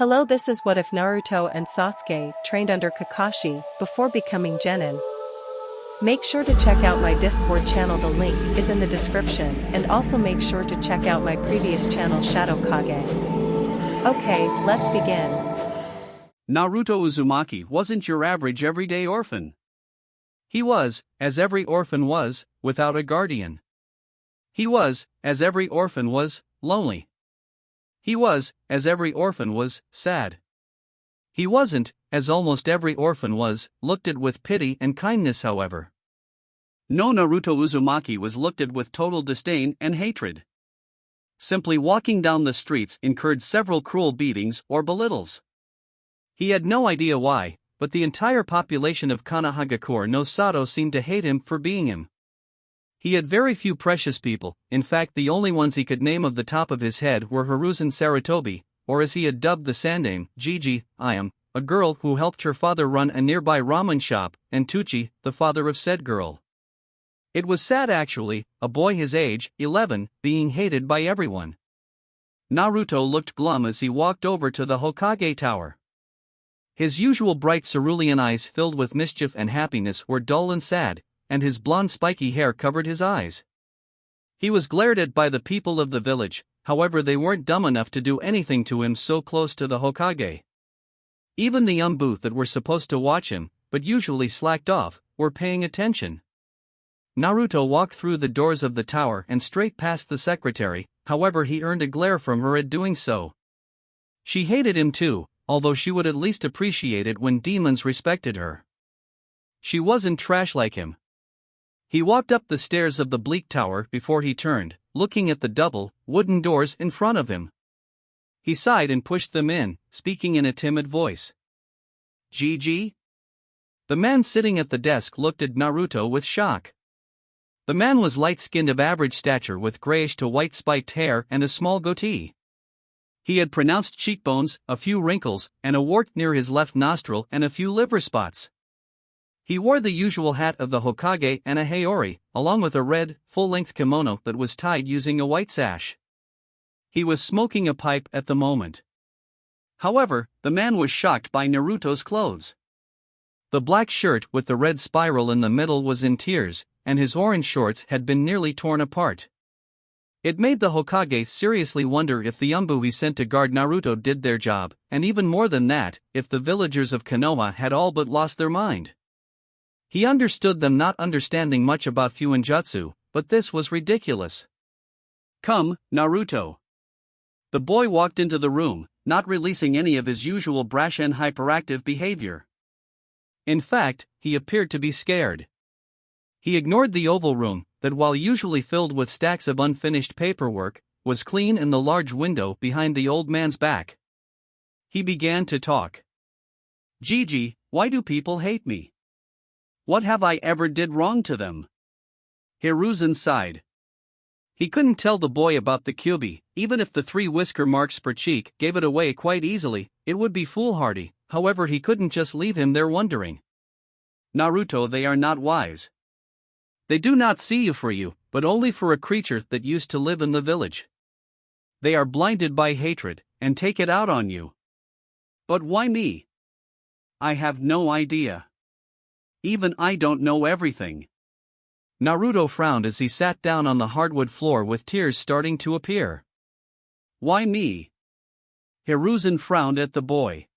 Hello, this is what if Naruto and Sasuke trained under Kakashi before becoming Genin. Make sure to check out my Discord channel, the link is in the description, and also make sure to check out my previous channel Shadow Kage. Okay, let's begin. Naruto Uzumaki wasn't your average everyday orphan. He was, as every orphan was, without a guardian. He was, as every orphan was, lonely. He was, as every orphan was, sad. He wasn't, as almost every orphan was, looked at with pity and kindness, however. No, Naruto Uzumaki was looked at with total disdain and hatred. Simply walking down the streets incurred several cruel beatings or belittles. He had no idea why, but the entire population of Konohagakure no Sato seemed to hate him for being him. He had very few precious people, in fact the only ones he could name off the top of his head were Hiruzen Sarutobi, or as he had dubbed the sandame, Gigi, Ayam, a girl who helped her father run a nearby ramen shop, and Tuchi, the father of said girl. It was sad actually, a boy his age, 11, being hated by everyone. Naruto looked glum as he walked over to the Hokage tower. His usual bright cerulean eyes filled with mischief and happiness were dull and sad, and his blonde spiky hair covered his eyes. He was glared at by the people of the village, however they weren't dumb enough to do anything to him so close to the Hokage. Even the Umbu that were supposed to watch him, but usually slacked off, were paying attention. Naruto walked through the doors of the tower and straight past the secretary, however he earned a glare from her at doing so. She hated him too, although she would at least appreciate it when demons respected her. She wasn't trash like him. He walked up the stairs of the bleak tower before he turned, looking at the double, wooden doors in front of him. He sighed and pushed them in, speaking in a timid voice. Gigi? The man sitting at the desk looked at Naruto with shock. The man was light-skinned of average stature with grayish to white spiked hair and a small goatee. He had pronounced cheekbones, a few wrinkles, and a wart near his left nostril and a few liver spots. He wore the usual hat of the Hokage and a haori, along with a red, full-length kimono that was tied using a white sash. He was smoking a pipe at the moment. However, the man was shocked by Naruto's clothes. The black shirt with the red spiral in the middle was in tears, and his orange shorts had been nearly torn apart. It made the Hokage seriously wonder if the Umbu he sent to guard Naruto did their job, and even more than that, if the villagers of Konoha had all but lost their mind. He understood them not understanding much about Fuinjutsu, but this was ridiculous. Come, Naruto. The boy walked into the room, not releasing any of his usual brash and hyperactive behavior. In fact, he appeared to be scared. He ignored the oval room, that while usually filled with stacks of unfinished paperwork, was clean in the large window behind the old man's back. He began to talk. Gigi, why do people hate me? What have I ever did wrong to them? Hiruzen sighed. He couldn't tell the boy about the Kyuubi, even if the 3 whisker marks per cheek gave it away quite easily, it would be foolhardy, however he couldn't just leave him there wondering. Naruto, they are not wise. They do not see you for you, but only for a creature that used to live in the village. They are blinded by hatred, and take it out on you. But why me? I have no idea. Even I don't know everything. Naruto frowned as he sat down on the hardwood floor with tears starting to appear. Why me? Hiruzen frowned at the boy.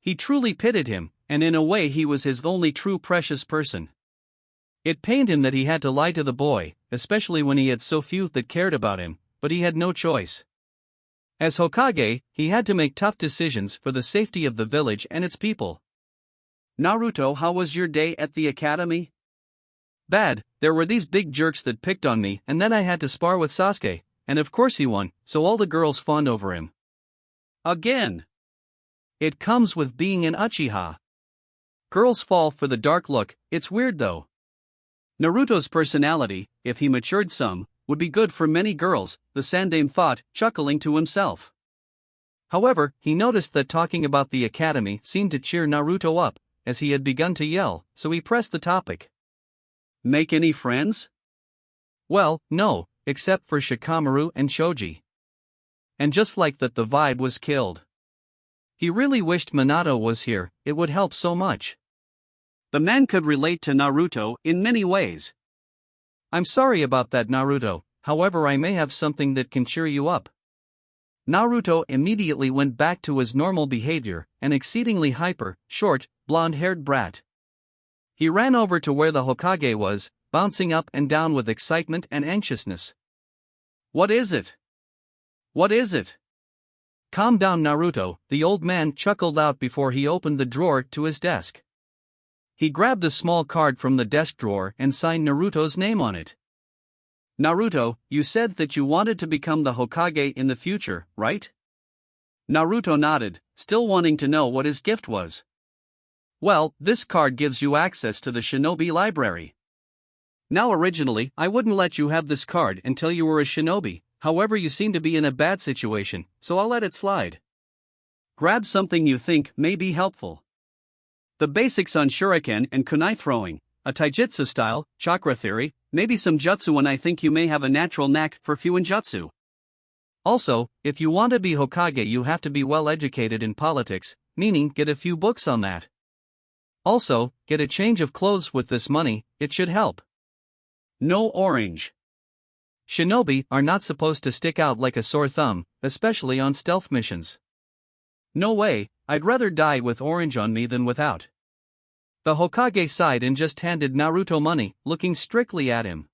He truly pitied him, and in a way he was his only true precious person. It pained him that he had to lie to the boy, especially when he had so few that cared about him, but he had no choice. As Hokage, he had to make tough decisions for the safety of the village and its people. Naruto, how was your day at the academy? Bad, there were these big jerks that picked on me and then I had to spar with Sasuke, and of course he won, so all the girls fawned over him. Again. It comes with being an Uchiha. Girls fall for the dark look, it's weird though. Naruto's personality, if he matured some, would be good for many girls, the sandame thought, chuckling to himself. However, he noticed that talking about the academy seemed to cheer Naruto up, as he had begun to yell, so he pressed the topic. Make any friends? Well, no, except for Shikamaru and Shoji. And just like that the vibe was killed. He really wished Minato was here, it would help so much. The man could relate to Naruto in many ways. I'm sorry about that, Naruto, however I may have something that can cheer you up. Naruto immediately went back to his normal behavior, an exceedingly hyper, short, blonde-haired brat. He ran over to where the Hokage was, bouncing up and down with excitement and anxiousness. What is it? What is it? Calm down, Naruto, the old man chuckled out before he opened the drawer to his desk. He grabbed a small card from the desk drawer and signed Naruto's name on it. Naruto, you said that you wanted to become the Hokage in the future, right? Naruto nodded, still wanting to know what his gift was. Well, this card gives you access to the Shinobi Library. Now originally, I wouldn't let you have this card until you were a shinobi, however you seem to be in a bad situation, so I'll let it slide. Grab something you think may be helpful. The basics on shuriken and kunai throwing, a taijutsu style, chakra theory, maybe some jutsu, and I think you may have a natural knack for fuinjutsu. Also, if you want to be Hokage you have to be well educated in politics, meaning get a few books on that. Also, get a change of clothes with this money, it should help. No orange. Shinobi are not supposed to stick out like a sore thumb, especially on stealth missions. No way, I'd rather die with orange on me than without. The Hokage sighed and just handed Naruto money, looking strictly at him.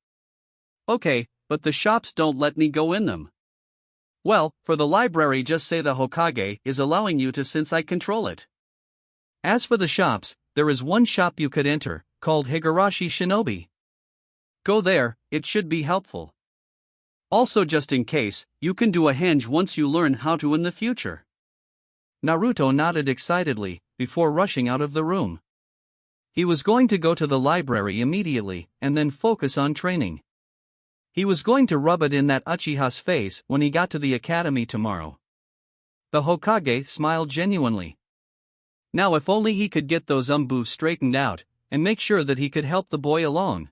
Okay, but the shops don't let me go in them. Well, for the library just say the Hokage is allowing you to since I control it. As for the shops, there is one shop you could enter, called Higurashi Shinobi. Go there, it should be helpful. Also just in case, you can do a henge once you learn how to in the future. Naruto nodded excitedly, before rushing out of the room. He was going to go to the library immediately, and then focus on training. He was going to rub it in that Uchiha's face when he got to the academy tomorrow. The Hokage smiled genuinely. Now if only he could get those umbu straightened out, and make sure that he could help the boy along.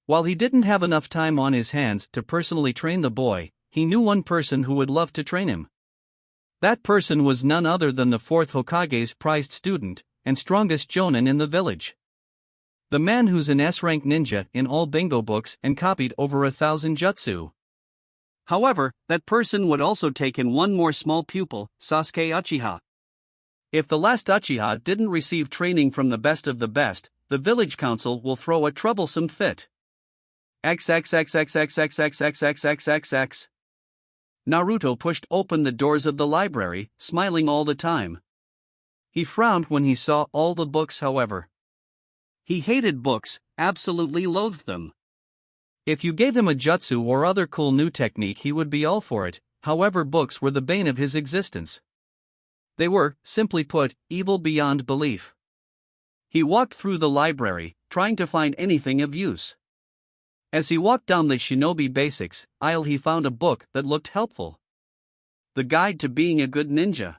While he didn't have enough time on his hands to personally train the boy, he knew one person who would love to train him. That person was none other than the 4th Hokage's prized student, and strongest jonin in the village. The man who's an S-rank ninja in all bingo books and copied over 1,000 jutsu. However, that person would also take in one more small pupil, Sasuke Uchiha. If the last Uchiha didn't receive training from the best of the best, the village council will throw a troublesome fit. XXXXXXXXXXXXX. Naruto pushed open the doors of the library, smiling all the time. He frowned when he saw all the books, however. He hated books, absolutely loathed them. If you gave him a jutsu or other cool new technique he would be all for it, however books were the bane of his existence. They were, simply put, evil beyond belief. He walked through the library, trying to find anything of use. As he walked down the Shinobi Basics aisle he found a book that looked helpful. The Guide to Being a Good Ninja.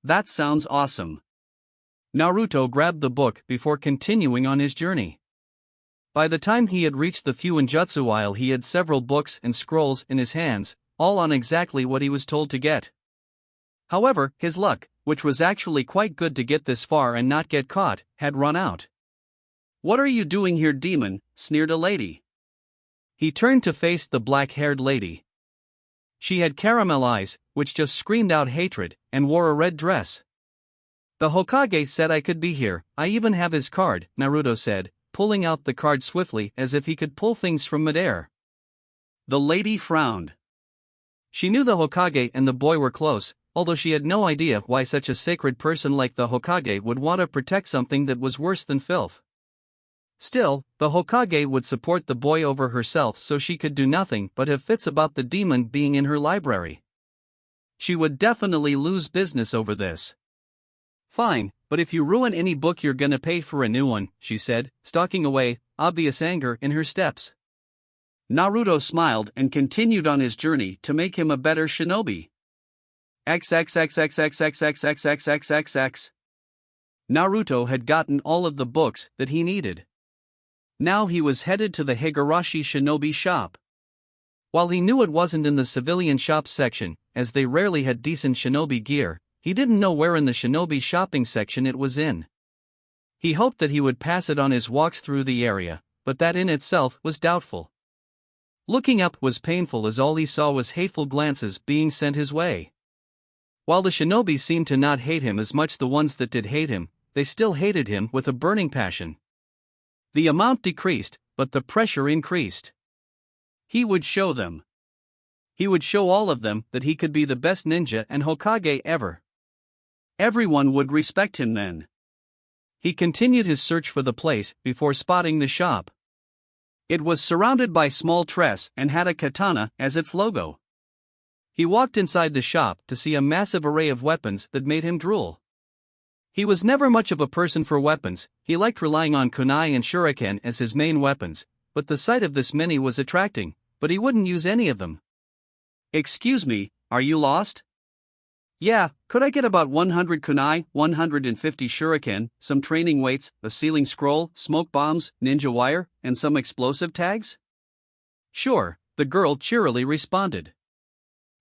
That sounds awesome. Naruto grabbed the book before continuing on his journey. By the time he had reached the Fuinjutsu aisle he had several books and scrolls in his hands, all on exactly what he was told to get. However, his luck, which was actually quite good to get this far and not get caught, had run out. "What are you doing here, demon?" sneered a lady. He turned to face the black-haired lady. She had caramel eyes, which just screamed out hatred, and wore a red dress. "The Hokage said I could be here, I even have his card," Naruto said, pulling out the card swiftly as if he could pull things from midair. The lady frowned. She knew the Hokage and the boy were close, although she had no idea why such a sacred person like the Hokage would want to protect something that was worse than filth. Still, the Hokage would support the boy over herself, so she could do nothing but have fits about the demon being in her library. She would definitely lose business over this. "Fine, but if you ruin any book you're gonna pay for a new one," she said, stalking away, obvious anger in her steps. Naruto smiled and continued on his journey to make him a better shinobi. XXXXXXXXXXXXX. Naruto had gotten all of the books that he needed. Now he was headed to the Higurashi Shinobi shop. While he knew it wasn't in the civilian shops section, as they rarely had decent shinobi gear, he didn't know where in the shinobi shopping section it was in. He hoped that he would pass it on his walks through the area, but that in itself was doubtful. Looking up was painful as all he saw was hateful glances being sent his way. While the shinobi seemed to not hate him as much, the ones that did hate him, they still hated him with a burning passion. The amount decreased, but the pressure increased. He would show them. He would show all of them that he could be the best ninja and Hokage ever. Everyone would respect him then. He continued his search for the place before spotting the shop. It was surrounded by small trees and had a katana as its logo. He walked inside the shop to see a massive array of weapons that made him drool. He was never much of a person for weapons, he liked relying on kunai and shuriken as his main weapons, but the sight of this many was attracting, but he wouldn't use any of them. "Excuse me, are you lost?" "Yeah, could I get about 100 kunai, 150 shuriken, some training weights, a sealing scroll, smoke bombs, ninja wire, and some explosive tags?" "Sure," the girl cheerily responded.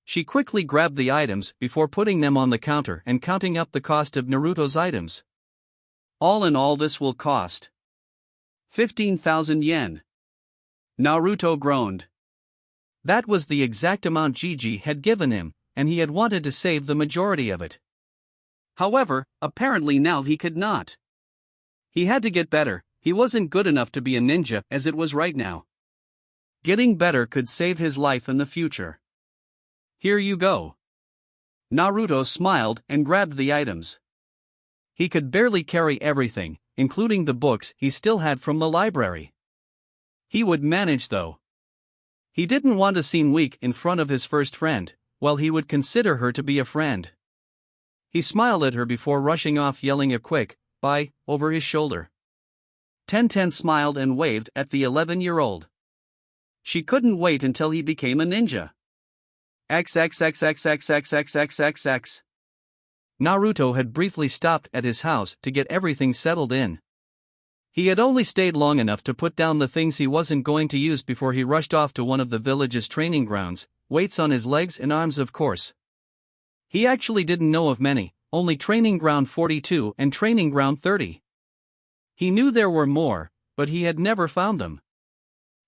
She quickly grabbed the items before putting them on the counter and counting up the cost of Naruto's items. "All in all, this will cost 15,000 yen. Naruto groaned. That was the exact amount Gigi had given him, and he had wanted to save the majority of it. However, apparently now he could not. He had to get better, he wasn't good enough to be a ninja as it was right now. Getting better could save his life in the future. "Here you go." Naruto smiled and grabbed the items. He could barely carry everything, including the books he still had from the library. He would manage though. He didn't want to seem weak in front of his first friend, while he would consider her to be a friend. He smiled at her before rushing off, yelling a quick "bye" over his shoulder. Tenten smiled and waved at the 11-year-old. She couldn't wait until he became a ninja. XXXXXXXXXX. Naruto had briefly stopped at his house to get everything settled in. He had only stayed long enough to put down the things he wasn't going to use before he rushed off to one of the village's training grounds, weights on his legs and arms of course. He actually didn't know of many, only Training Ground 42 and Training Ground 30. He knew there were more, but he had never found them.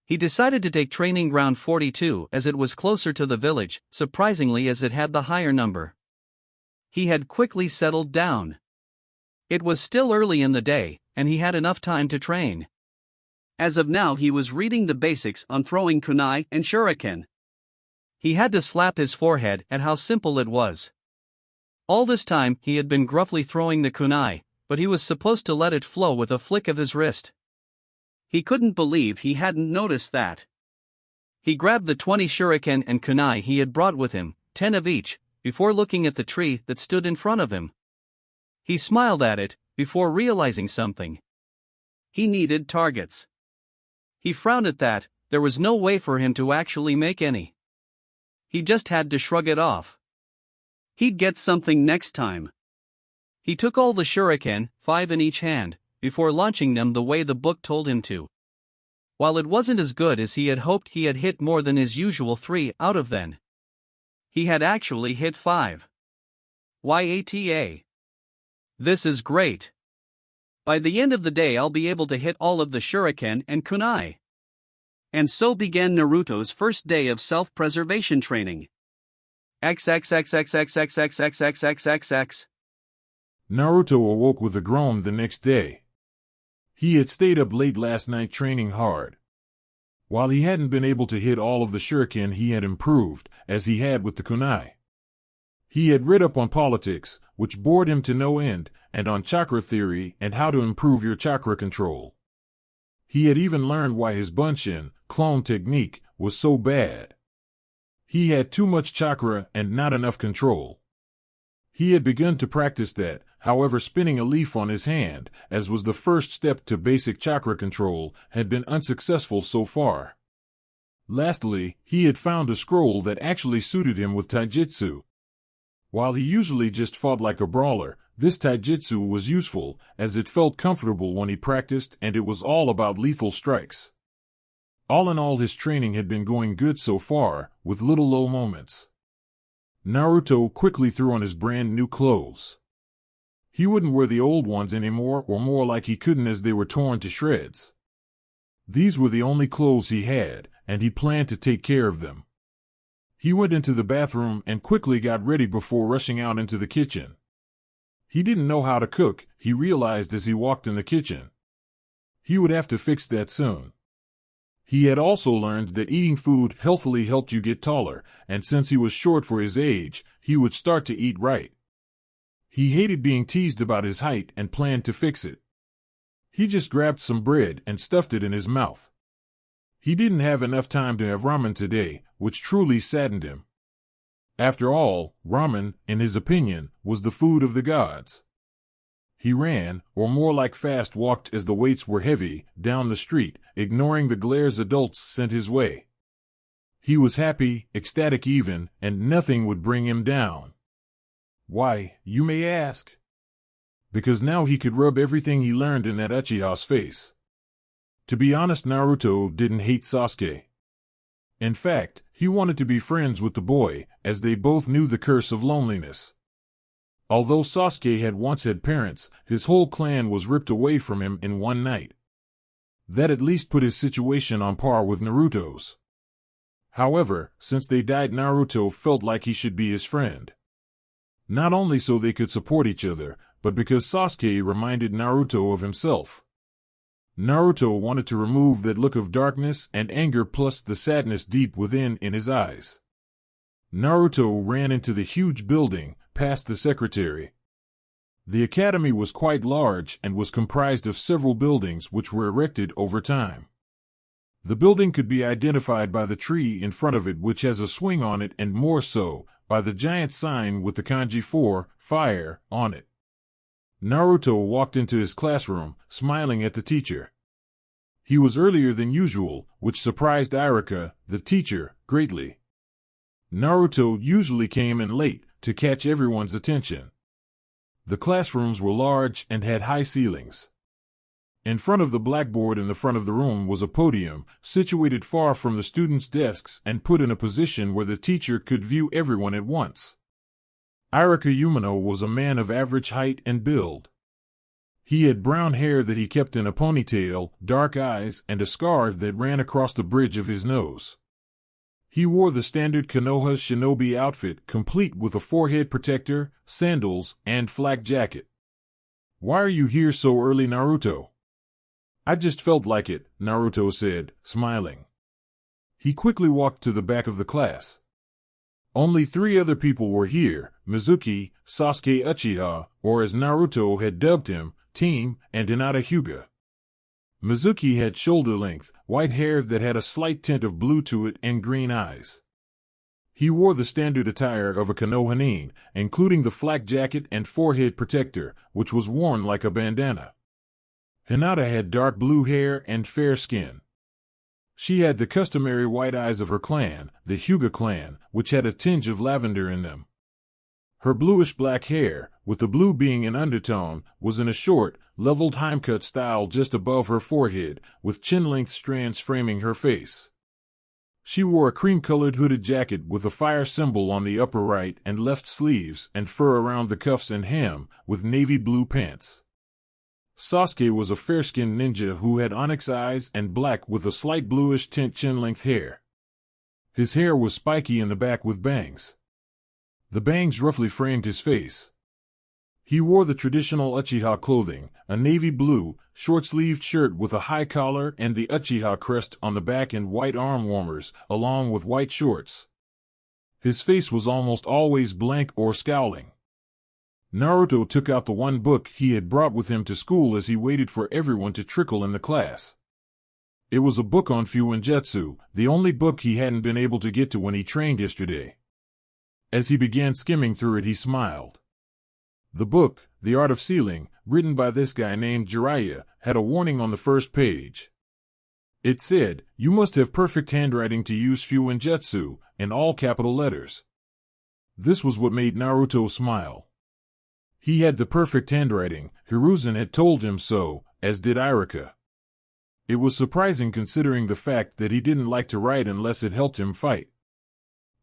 He decided to take Training Ground 42 as it was closer to the village, surprisingly as it had the higher number. He had quickly settled down. It was still early in the day, and he had enough time to train. As of now he was reading the basics on throwing kunai and shuriken. He had to slap his forehead at how simple it was. All this time he had been gruffly throwing the kunai, but he was supposed to let it flow with a flick of his wrist. He couldn't believe he hadn't noticed that. He grabbed the 20 shuriken and kunai he had brought with him, 10 of each, before looking at the tree that stood in front of him. He smiled at it, before realizing something. He needed targets. He frowned at that, there was no way for him to actually make any. He just had to shrug it off. He'd get something next time. He took all the shuriken, 5 in each hand, before launching them the way the book told him to. While it wasn't as good as he had hoped, he had hit more than his usual 3 out of them. He had actually hit 5. Yata. This is great. By the end of the day I'll be able to hit all of the shuriken and kunai. And so began Naruto's first day of self-preservation training. XXXXXXXXXXXX. Naruto awoke with a groan the next day. He had stayed up late last night training hard. While he hadn't been able to hit all of the shuriken, he had improved, as he had with the kunai. He had read up on politics, which bored him to no end, and on chakra theory and how to improve your chakra control. He had even learned why his Bunshin, clone technique, was so bad. He had too much chakra and not enough control. He had begun to practice that, however, spinning a leaf on his hand, as was the first step to basic chakra control, had been unsuccessful so far. Lastly, he had found a scroll that actually suited him with taijutsu. While he usually just fought like a brawler, this taijutsu was useful, as it felt comfortable when he practiced, and it was all about lethal strikes. All in all, his training had been going good so far, with little low moments. Naruto quickly threw on his brand new clothes. He wouldn't wear the old ones anymore, or more like he couldn't, as they were torn to shreds. These were the only clothes he had, and he planned to take care of them. He went into the bathroom and quickly got ready before rushing out into the kitchen. He didn't know how to cook, he realized as he walked in the kitchen. He would have to fix that soon. He had also learned that eating food healthily helped you get taller, and since he was short for his age, he would start to eat right. He hated being teased about his height and planned to fix it. He just grabbed some bread and stuffed it in his mouth. He didn't have enough time to have ramen today, which truly saddened him. After all, ramen, in his opinion, was the food of the gods. He ran, or more like fast walked as the weights were heavy, down the street, ignoring the glares adults sent his way. He was happy, ecstatic even, and nothing would bring him down. Why, you may ask? Because now he could rub everything he learned in that Uchiha's face. To be honest, Naruto didn't hate Sasuke. In fact, he wanted to be friends with the boy, as they both knew the curse of loneliness. Although Sasuke had once had parents, his whole clan was ripped away from him in one night. That at least put his situation on par with Naruto's. However, since they died, Naruto felt like he should be his friend. Not only so they could support each other, but because Sasuke reminded Naruto of himself. Naruto wanted to remove that look of darkness and anger plus the sadness deep within in his eyes. Naruto ran into the huge building, past the secretary. The academy was quite large and was comprised of several buildings which were erected over time. The building could be identified by the tree in front of it, which has a swing on it, and more so, by the giant sign with the kanji for fire on it. Naruto walked into his classroom, smiling at the teacher. He was earlier than usual, which surprised Irika, the teacher, greatly. Naruto usually came in late, to catch everyone's attention. The classrooms were large and had high ceilings. In front of the blackboard in the front of the room was a podium, situated far from the students' desks and put in a position where the teacher could view everyone at once. Irika Umino was a man of average height and build. He had brown hair that he kept in a ponytail, dark eyes, and a scar that ran across the bridge of his nose. He wore the standard Konoha shinobi outfit, complete with a forehead protector, sandals, and flak jacket. "Why are you here so early, Naruto?" "I just felt like it," Naruto said, smiling. He quickly walked to the back of the class. Only 3 other people were here: Mizuki, Sasuke Uchiha, or as Naruto had dubbed him, Team, and Hinata Hyuga. Mizuki had shoulder-length, white hair that had a slight tint of blue to it and green eyes. He wore the standard attire of a Konohanin, including the flak jacket and forehead protector, which was worn like a bandana. Hinata had dark blue hair and fair skin. She had the customary white eyes of her clan, the Hyuga clan, which had a tinge of lavender in them. Her bluish-black hair, with the blue being an undertone, was in a short, leveled hime-cut style just above her forehead, with chin-length strands framing her face. She wore a cream-colored hooded jacket with a fire symbol on the upper right and left sleeves and fur around the cuffs and hem, with navy blue pants. Sasuke was a fair-skinned ninja who had onyx eyes and black with a slight bluish tint chin-length hair. His hair was spiky in the back with bangs. The bangs roughly framed his face. He wore the traditional Uchiha clothing, a navy blue, short-sleeved shirt with a high collar and the Uchiha crest on the back and white arm warmers, along with white shorts. His face was almost always blank or scowling. Naruto took out the one book he had brought with him to school as he waited for everyone to trickle in the class. It was a book on Fuinjutsu, the only book he hadn't been able to get to when he trained yesterday. As he began skimming through it, he smiled. The book, The Art of Sealing, written by this guy named Jiraiya, had a warning on the first page. It said, "You must have perfect handwriting to use Fuinjutsu," in all capital letters. This was what made Naruto smile. He had the perfect handwriting, Hiruzen had told him so, as did Irika. It was surprising considering the fact that he didn't like to write unless it helped him fight.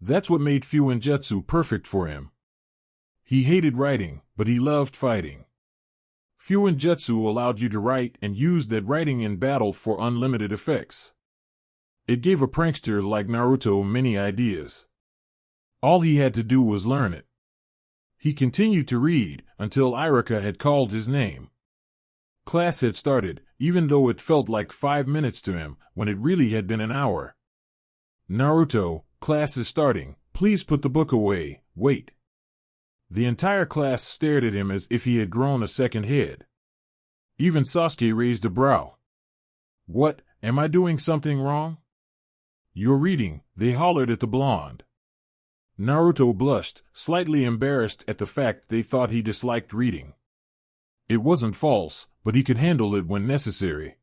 That's what made Fuinjutsu perfect for him. He hated writing, but he loved fighting. Fuinjutsu allowed you to write and use that writing in battle for unlimited effects. It gave a prankster like Naruto many ideas. All he had to do was learn it. He continued to read until Iruka had called his name. Class had started, even though it felt like 5 minutes to him, when it really had been an hour. Naruto, class is starting. Please put the book away. Wait. The entire class stared at him as if he had grown a second head. Even Sasuke raised a brow. What, am I doing something wrong? You're reading, they hollered at the blonde. Naruto blushed, slightly embarrassed at the fact they thought he disliked reading. It wasn't false, but he could handle it when necessary.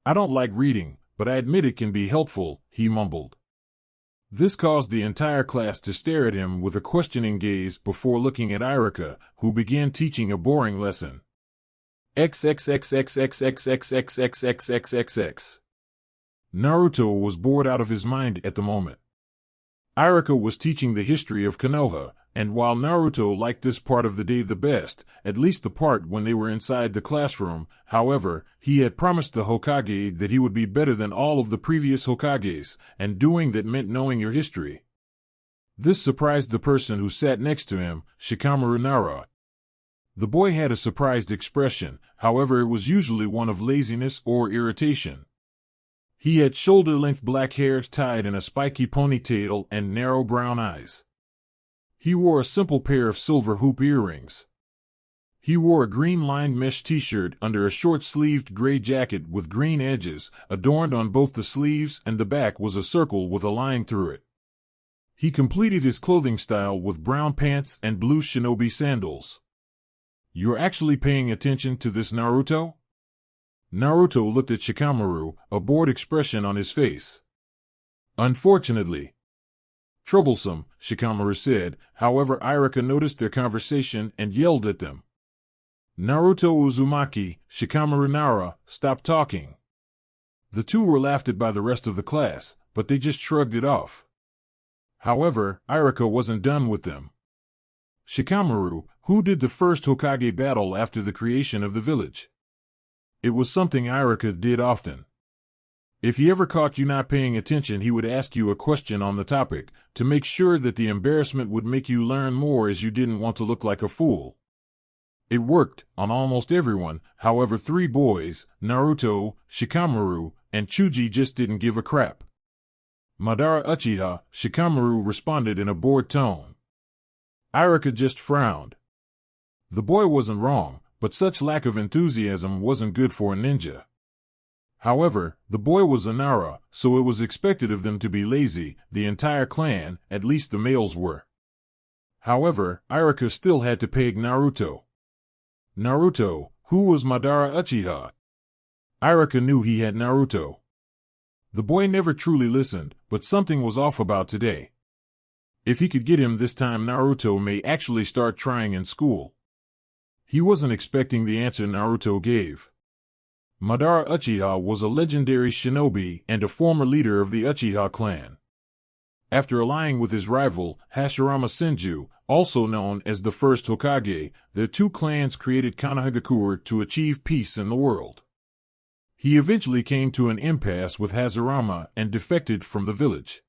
I don't like reading, but I admit it can be helpful, he mumbled. This caused the entire class to stare at him with a questioning gaze before looking at Iruka, who began teaching a boring lesson. XXXXXXXXXXXXXX. Naruto was bored out of his mind at the moment. Iruka was teaching the history of Konoha, and while Naruto liked this part of the day the best, at least the part when they were inside the classroom, however, he had promised the Hokage that he would be better than all of the previous Hokages, and doing that meant knowing your history. This surprised the person who sat next to him, Shikamaru Nara. The boy had a surprised expression, however it was usually one of laziness or irritation. He had shoulder-length black hair tied in a spiky ponytail and narrow brown eyes. He wore a simple pair of silver hoop earrings. He wore a green-lined mesh t-shirt under a short-sleeved gray jacket with green edges, adorned on both the sleeves, and the back was a circle with a line through it. He completed his clothing style with brown pants and blue shinobi sandals. You're actually paying attention to this, Naruto? Naruto looked at Shikamaru, a bored expression on his face. Unfortunately. Troublesome, Shikamaru said, however Iruka noticed their conversation and yelled at them. Naruto Uzumaki, Shikamaru Nara, stop talking. The two were laughed at by the rest of the class, but they just shrugged it off. However, Iruka wasn't done with them. Shikamaru, who did the first Hokage battle after the creation of the village? It was something Iruka did often. If he ever caught you not paying attention, he would ask you a question on the topic, to make sure that the embarrassment would make you learn more, as you didn't want to look like a fool. It worked on almost everyone, however 3 boys, Naruto, Shikamaru, and Chuji, just didn't give a crap. Madara Uchiha, Shikamaru responded in a bored tone. Iruka just frowned. The boy wasn't wrong, but such lack of enthusiasm wasn't good for a ninja. However, the boy was a Nara, so it was expected of them to be lazy, the entire clan, at least the males were. However, Iruka still had to peg Naruto. Naruto, who was Madara Uchiha? Iruka knew he had Naruto. The boy never truly listened, but something was off about today. If he could get him this time, Naruto may actually start trying in school. He wasn't expecting the answer Naruto gave. Madara Uchiha was a legendary shinobi and a former leader of the Uchiha clan. After allying with his rival, Hashirama Senju, also known as the first Hokage, their 2 clans created Konohagakure to achieve peace in the world. He eventually came to an impasse with Hashirama and defected from the village.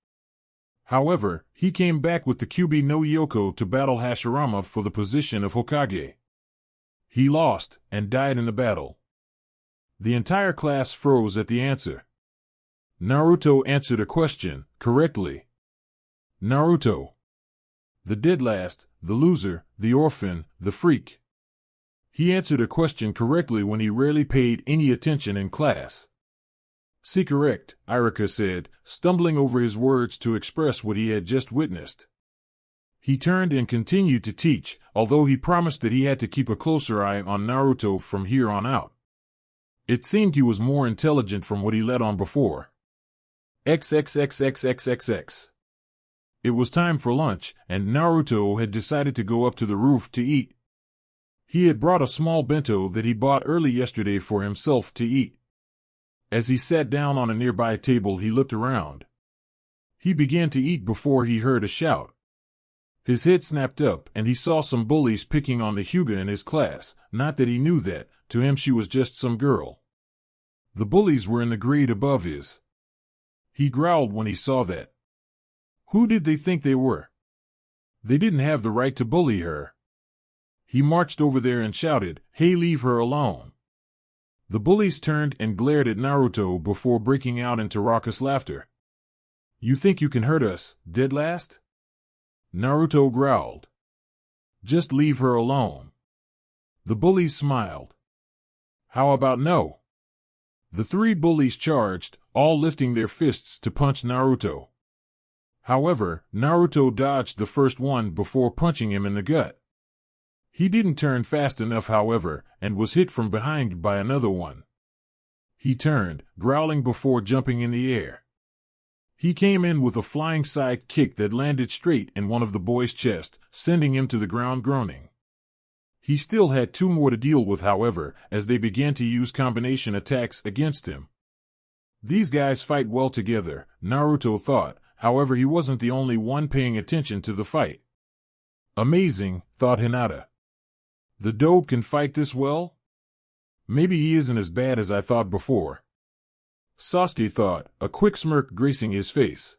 However, he came back with the Kyuubi no Yoko to battle Hashirama for the position of Hokage. He lost, and died in the battle. The entire class froze at the answer. Naruto answered a question, correctly. Naruto. The dead last, the loser, the orphan, the freak. He answered a question correctly when he rarely paid any attention in class. See, correct, Iruka said, stumbling over his words to express what he had just witnessed. He turned and continued to teach, although he promised that he had to keep a closer eye on Naruto from here on out. It seemed he was more intelligent from what he let on before. XXXXXXX. It was time for lunch, and Naruto had decided to go up to the roof to eat. He had brought a small bento that he bought early yesterday for himself to eat. As he sat down on a nearby table, he looked around. He began to eat before he heard a shout. His head snapped up and he saw some bullies picking on the Hyuga in his class, not that he knew that, to him she was just some girl. The bullies were in the grade above his. He growled when he saw that. Who did they think they were? They didn't have the right to bully her. He marched over there and shouted, "Hey, leave her alone." The bullies turned and glared at Naruto before breaking out into raucous laughter. "You think you can hurt us, dead last?" Naruto growled. "Just leave her alone." The bullies smiled. "How about no?" The three bullies charged, all lifting their fists to punch Naruto. However, Naruto dodged the first one before punching him in the gut. He didn't turn fast enough, however, and was hit from behind by another one. He turned, growling before jumping in the air. He came in with a flying side kick that landed straight in one of the boy's chest, sending him to the ground groaning. He still had two more to deal with, however, as they began to use combination attacks against him. These guys fight well together, Naruto thought, however he wasn't the only one paying attention to the fight. Amazing, thought Hinata. The dope can fight this well? Maybe he isn't as bad as I thought before. Sasuke thought, a quick smirk gracing his face.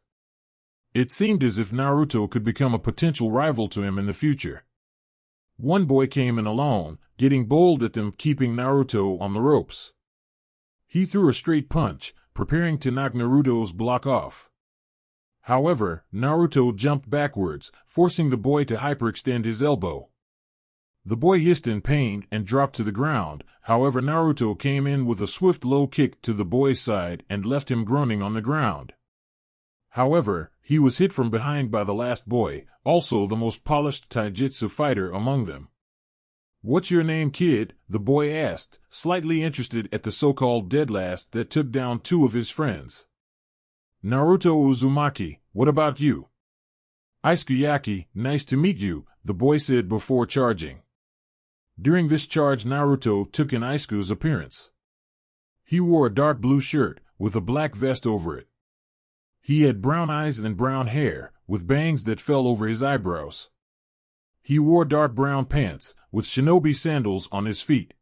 It seemed as if Naruto could become a potential rival to him in the future. One boy came in alone, getting bold at them, keeping Naruto on the ropes. He threw a straight punch, preparing to knock Naruto's block off. However, Naruto jumped backwards, forcing the boy to hyperextend his elbow. The boy hissed in pain and dropped to the ground, however Naruto came in with a swift low kick to the boy's side and left him groaning on the ground. However, he was hit from behind by the last boy, also the most polished taijutsu fighter among them. "What's your name, kid?" the boy asked, slightly interested at the so-called dead last that took down two of his friends. "Naruto Uzumaki, what about you?" "Isukuyaki, nice to meet you," the boy said before charging. During this charge, Naruto took in Isuku's appearance. He wore a dark blue shirt, with a black vest over it. He had brown eyes and brown hair, with bangs that fell over his eyebrows. He wore dark brown pants, with shinobi sandals on his feet.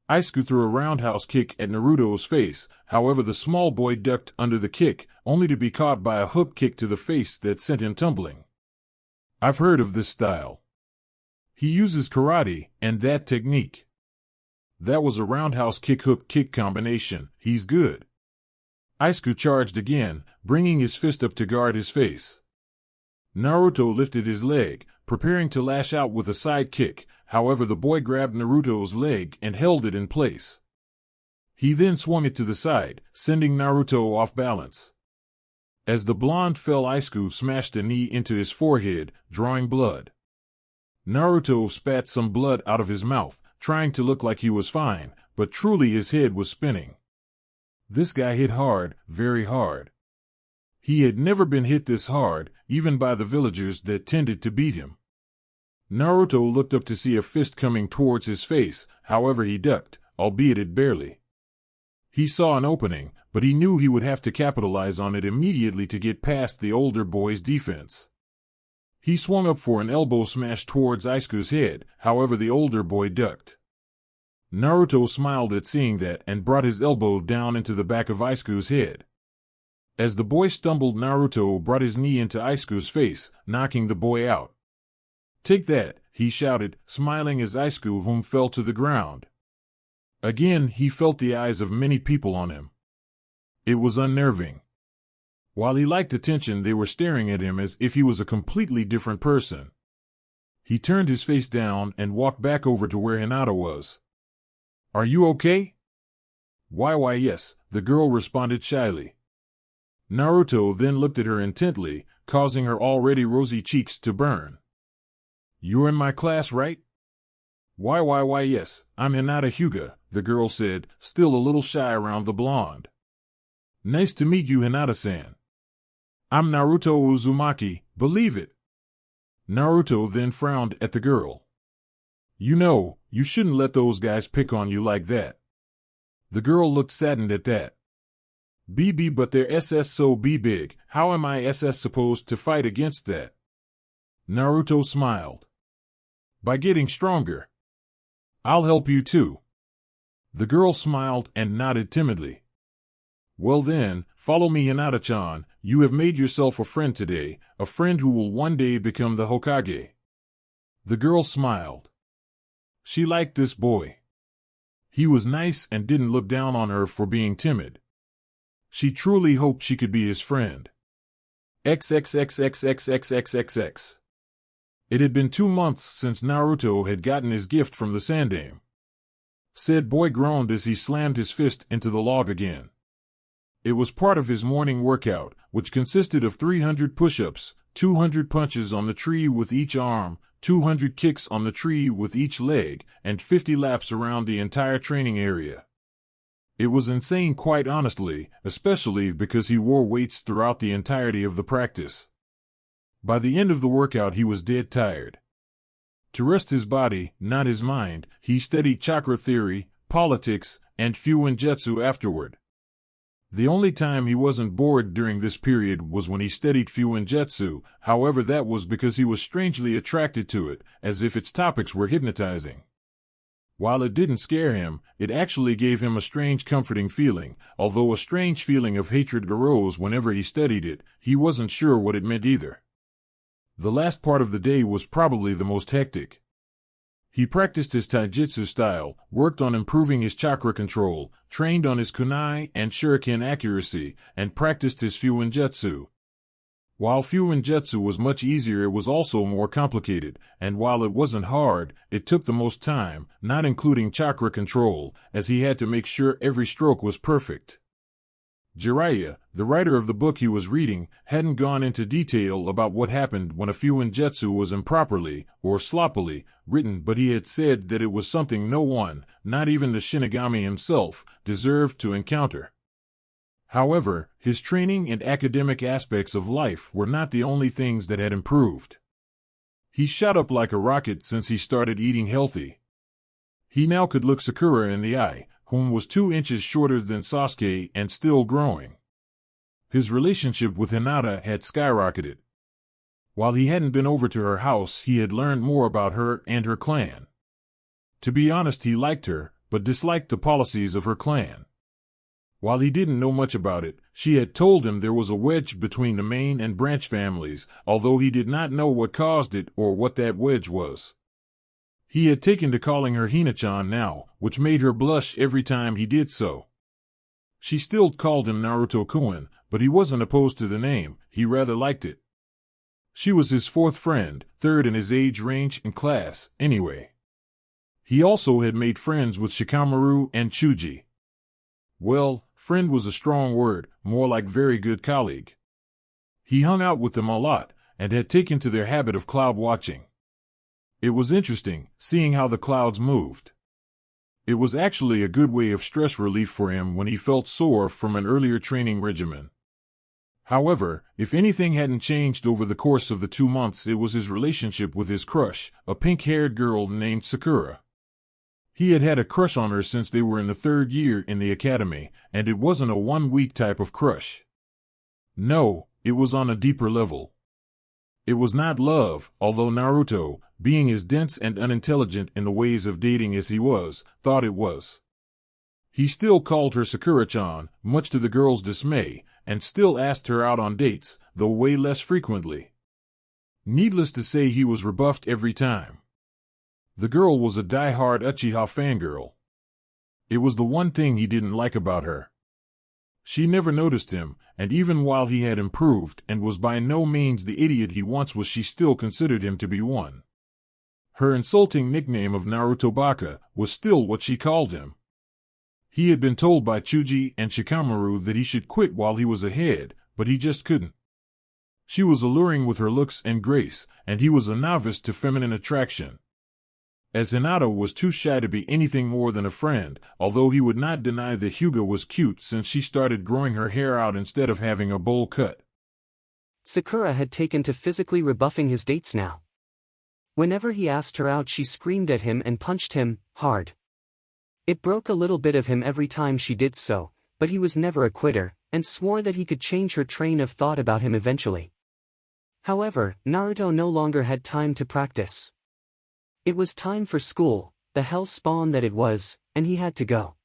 Isuku threw a roundhouse kick at Naruto's face, however the small boy ducked under the kick, only to be caught by a hook kick to the face that sent him tumbling. "I've heard of this style. He uses karate, and that technique. That was a roundhouse kick-hook kick combination. He's good." Isuku charged again, bringing his fist up to guard his face. Naruto lifted his leg, preparing to lash out with a side kick, however the boy grabbed Naruto's leg and held it in place. He then swung it to the side, sending Naruto off balance. As the blonde fell, Isuku smashed a knee into his forehead, drawing blood. Naruto spat some blood out of his mouth, trying to look like he was fine, but truly his head was spinning. This guy hit hard, very hard. He had never been hit this hard, even by the villagers that tended to beat him. Naruto looked up to see a fist coming towards his face, however he ducked, albeit it barely. He saw an opening, but he knew he would have to capitalize on it immediately to get past the older boy's defense. He swung up for an elbow smash towards Isuku's head, however the older boy ducked. Naruto smiled at seeing that and brought his elbow down into the back of Isuku's head. As the boy stumbled, Naruto brought his knee into Isuku's face, knocking the boy out. "Take that," he shouted, smiling as Isuku whom fell to the ground. Again he felt the eyes of many people on him. It was unnerving. While he liked attention, they were staring at him as if he was a completely different person. He turned his face down and walked back over to where Hinata was. "Are you okay?" Why yes," the girl responded shyly. Naruto then looked at her intently, causing her already rosy cheeks to burn. "You're in my class, right?" Why yes, I'm Hinata Hyuga," the girl said, still a little shy around the blonde. "Nice to meet you, Hinata-san." "I'm Naruto Uzumaki, believe it." Naruto then frowned at the girl. "You know, you shouldn't let those guys pick on you like that." The girl looked saddened at that. BB, but their SS so big, how am I SS supposed to fight against that? Naruto smiled. By getting stronger. I'll help you too. The girl smiled and nodded timidly. Well then, follow me, Hinata-chan. You have made yourself a friend today, a friend who will one day become the Hokage. The girl smiled. She liked this boy. He was nice and didn't look down on her for being timid. She truly hoped she could be his friend. XXXXXXXXX. It had been 2 months since Naruto had gotten his gift from the Sandaime. Said boy groaned as he slammed his fist into the log again. It was part of his morning workout, which consisted of 300 push-ups, 200 punches on the tree with each arm, 200 kicks on the tree with each leg, and 50 laps around the entire training area. It was insane, quite honestly, especially because he wore weights throughout the entirety of the practice. By the end of the workout he was dead tired. To rest his body, not his mind, he studied chakra theory, politics, and Fuinjutsu afterward. The only time he wasn't bored during this period was when he studied Fuinjutsu, however that was because he was strangely attracted to it, as if its topics were hypnotizing. While it didn't scare him, it actually gave him a strange comforting feeling, although a strange feeling of hatred arose whenever he studied it. He wasn't sure what it meant either. The last part of the day was probably the most hectic. He practiced his taijutsu style, worked on improving his chakra control, trained on his kunai and shuriken accuracy, and practiced his Fuinjutsu. While Fuinjutsu was much easier, it was also more complicated, and while it wasn't hard, it took the most time, not including chakra control, as he had to make sure every stroke was perfect. Jiraiya, the writer of the book he was reading, hadn't gone into detail about what happened when a Fuinjutsu was improperly, or sloppily, written, but he had said that it was something no one, not even the Shinigami himself, deserved to encounter. However, his training and academic aspects of life were not the only things that had improved. He shot up like a rocket since he started eating healthy. He now could look Sakura in the eye, whom was 2 inches shorter than Sasuke and still growing. His relationship with Hinata had skyrocketed. While he hadn't been over to her house, he had learned more about her and her clan. To be honest, he liked her, but disliked the policies of her clan. While he didn't know much about it, she had told him there was a wedge between the main and branch families, although he did not know what caused it or what that wedge was. He had taken to calling her Hina-chan now, which made her blush every time he did so. She still called him Naruto-kun, but he wasn't opposed to the name, he rather liked it. She was his 4th friend, 3rd in his age range and class, anyway. He also had made friends with Shikamaru and Chuji. Well, friend was a strong word, more like very good colleague. He hung out with them a lot, and had taken to their habit of cloud watching. It was interesting, seeing how the clouds moved. It was actually a good way of stress relief for him when he felt sore from an earlier training regimen. However, if anything hadn't changed over the course of the 2 months, it was his relationship with his crush, a pink-haired girl named Sakura. He had had a crush on her since they were in the 3rd year in the academy, and it wasn't a one-week type of crush. No, it was on a deeper level. It was not love, although Naruto, being as dense and unintelligent in the ways of dating as he was, thought it was. He still called her Sakura-chan, much to the girl's dismay, and still asked her out on dates, though way less frequently. Needless to say, he was rebuffed every time. The girl was a die-hard Uchiha fangirl. It was the one thing he didn't like about her. She never noticed him, and even while he had improved and was by no means the idiot he once was, she still considered him to be one. Her insulting nickname of Naruto Baka was still what she called him. He had been told by Chuji and Shikamaru that he should quit while he was ahead, but he just couldn't. She was alluring with her looks and grace, and he was a novice to feminine attraction. As Hinata was too shy to be anything more than a friend, although he would not deny that Hyuga was cute since she started growing her hair out instead of having a bowl cut. Sakura had taken to physically rebuffing his dates now. Whenever he asked her out, she screamed at him and punched him, hard. It broke a little bit of him every time she did so, but he was never a quitter, and swore that he could change her train of thought about him eventually. However, Naruto no longer had time to practice. It was time for school, the hell spawn that it was, and he had to go.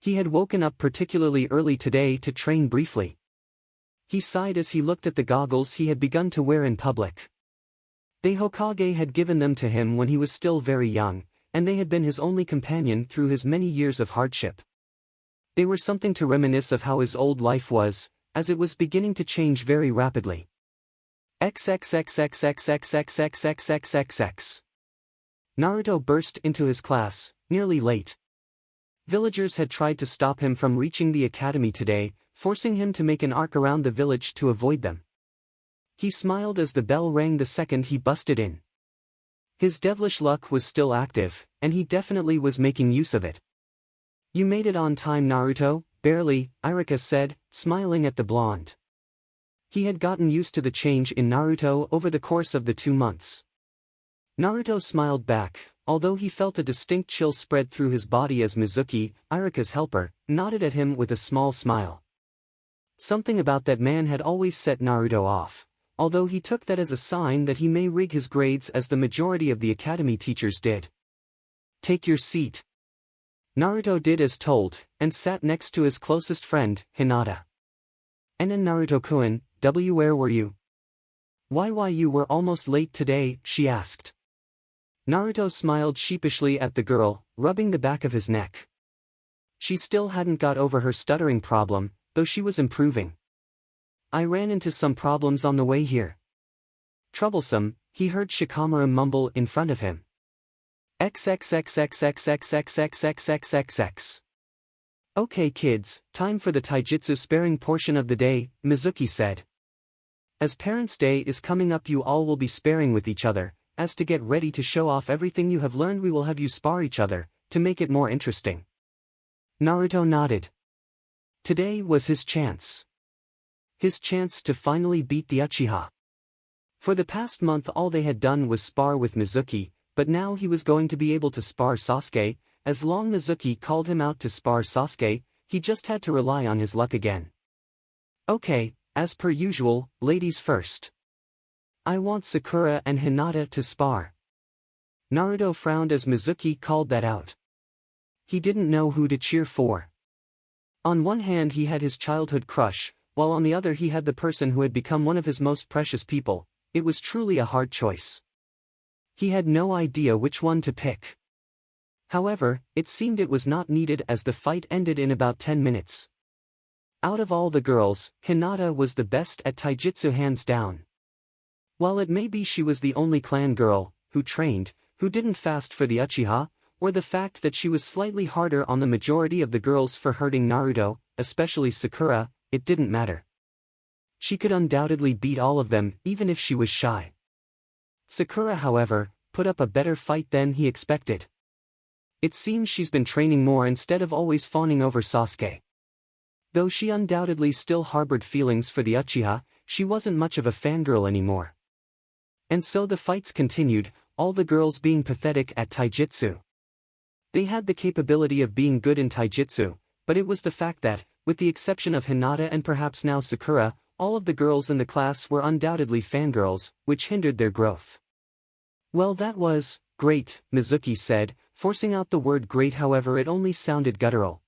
He had woken up particularly early today to train briefly. He sighed as he looked at the goggles he had begun to wear in public. The Hokage had given them to him when he was still very young, and they had been his only companion through his many years of hardship. They were something to reminisce of how his old life was, as it was beginning to change very rapidly. XXXXXXXXXXXXX. Naruto burst into his class, nearly late. Villagers had tried to stop him from reaching the academy today, forcing him to make an arc around the village to avoid them. He smiled as the bell rang the second he busted in. His devilish luck was still active, and he definitely was making use of it. "You made it on time, Naruto." "Barely," Irika said, smiling at the blonde. He had gotten used to the change in Naruto over the course of the 2 months. Naruto smiled back, although he felt a distinct chill spread through his body as Mizuki, Irika's helper, nodded at him with a small smile. Something about that man had always set Naruto off, although he took that as a sign that he may rig his grades as the majority of the academy teachers did. "Take your seat." Naruto did as told, and sat next to his closest friend, Hinata. "And Naruto-kun, where were you?" Why you were almost late today," she asked. Naruto smiled sheepishly at the girl, rubbing the back of his neck. She still hadn't got over her stuttering problem, though she was improving. "I ran into some problems on the way here." "Troublesome," he heard Shikamaru mumble in front of him. XXXXXXXXXXXXXX. "Okay kids, time for the taijutsu sparing portion of the day," Mizuki said. "As Parents' Day is coming up, you all will be sparring with each other. As to get ready to show off everything you have learned, we will have you spar each other, to make it more interesting." Naruto nodded. Today was his chance. His chance to finally beat the Uchiha. For the past month all they had done was spar with Mizuki, but now he was going to be able to spar Sasuke. As long as Mizuki called him out to spar Sasuke, he just had to rely on his luck again. "Okay, as per usual, ladies first. I want Sakura and Hinata to spar." Naruto frowned as Mizuki called that out. He didn't know who to cheer for. On one hand he had his childhood crush, while on the other he had the person who had become one of his most precious people. It was truly a hard choice. He had no idea which one to pick. However, it seemed it was not needed as the fight ended in about 10 minutes. Out of all the girls, Hinata was the best at taijutsu hands down. While it may be she was the only clan girl who trained, who didn't fast for the Uchiha, or the fact that she was slightly harder on the majority of the girls for hurting Naruto, especially Sakura, it didn't matter. She could undoubtedly beat all of them, even if she was shy. Sakura, however, put up a better fight than he expected. It seems she's been training more instead of always fawning over Sasuke. Though she undoubtedly still harbored feelings for the Uchiha, she wasn't much of a fangirl anymore. And so the fights continued, all the girls being pathetic at taijutsu. They had the capability of being good in taijutsu, but it was the fact that, with the exception of Hinata and perhaps now Sakura, all of the girls in the class were undoubtedly fangirls, which hindered their growth. "Well, that was great," Mizuki said, forcing out the word great. However, it only sounded guttural.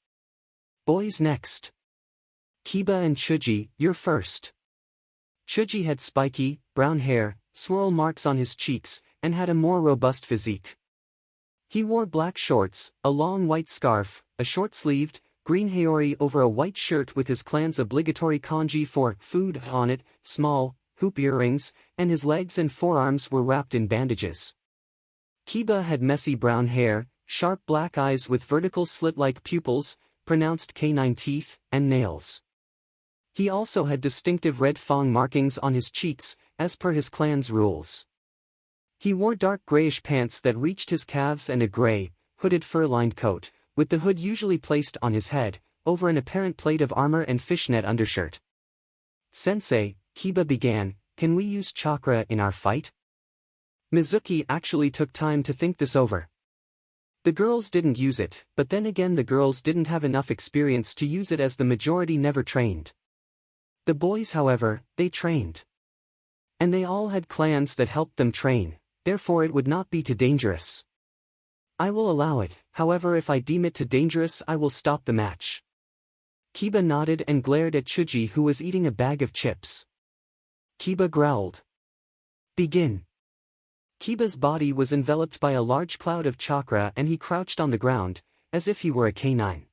"Boys next. Kiba and Chuji, you're first." Chuji had spiky, brown hair, swirl marks on his cheeks, and had a more robust physique. He wore black shorts, a long white scarf, a short-sleeved, green haori over a white shirt with his clan's obligatory kanji for food on it, small, hoop earrings, and his legs and forearms were wrapped in bandages. Kiba had messy brown hair, sharp black eyes with vertical slit-like pupils, pronounced canine teeth, and nails. He also had distinctive red fang markings on his cheeks, as per his clan's rules. He wore dark grayish pants that reached his calves and a gray, hooded fur-lined coat, with the hood usually placed on his head, over an apparent plate of armor and fishnet undershirt. "Sensei," Kiba began, "can we use chakra in our fight?" Mizuki actually took time to think this over. The girls didn't use it, but then again the girls didn't have enough experience to use it as the majority never trained. The boys, however, they trained. And they all had clans that helped them train, therefore it would not be too dangerous. I will allow it, however if I deem it too dangerous I will stop the match. Kiba nodded and glared at Chuji who was eating a bag of chips. Kiba growled. Begin. Kiba's body was enveloped by a large cloud of chakra and he crouched on the ground, as if he were a canine.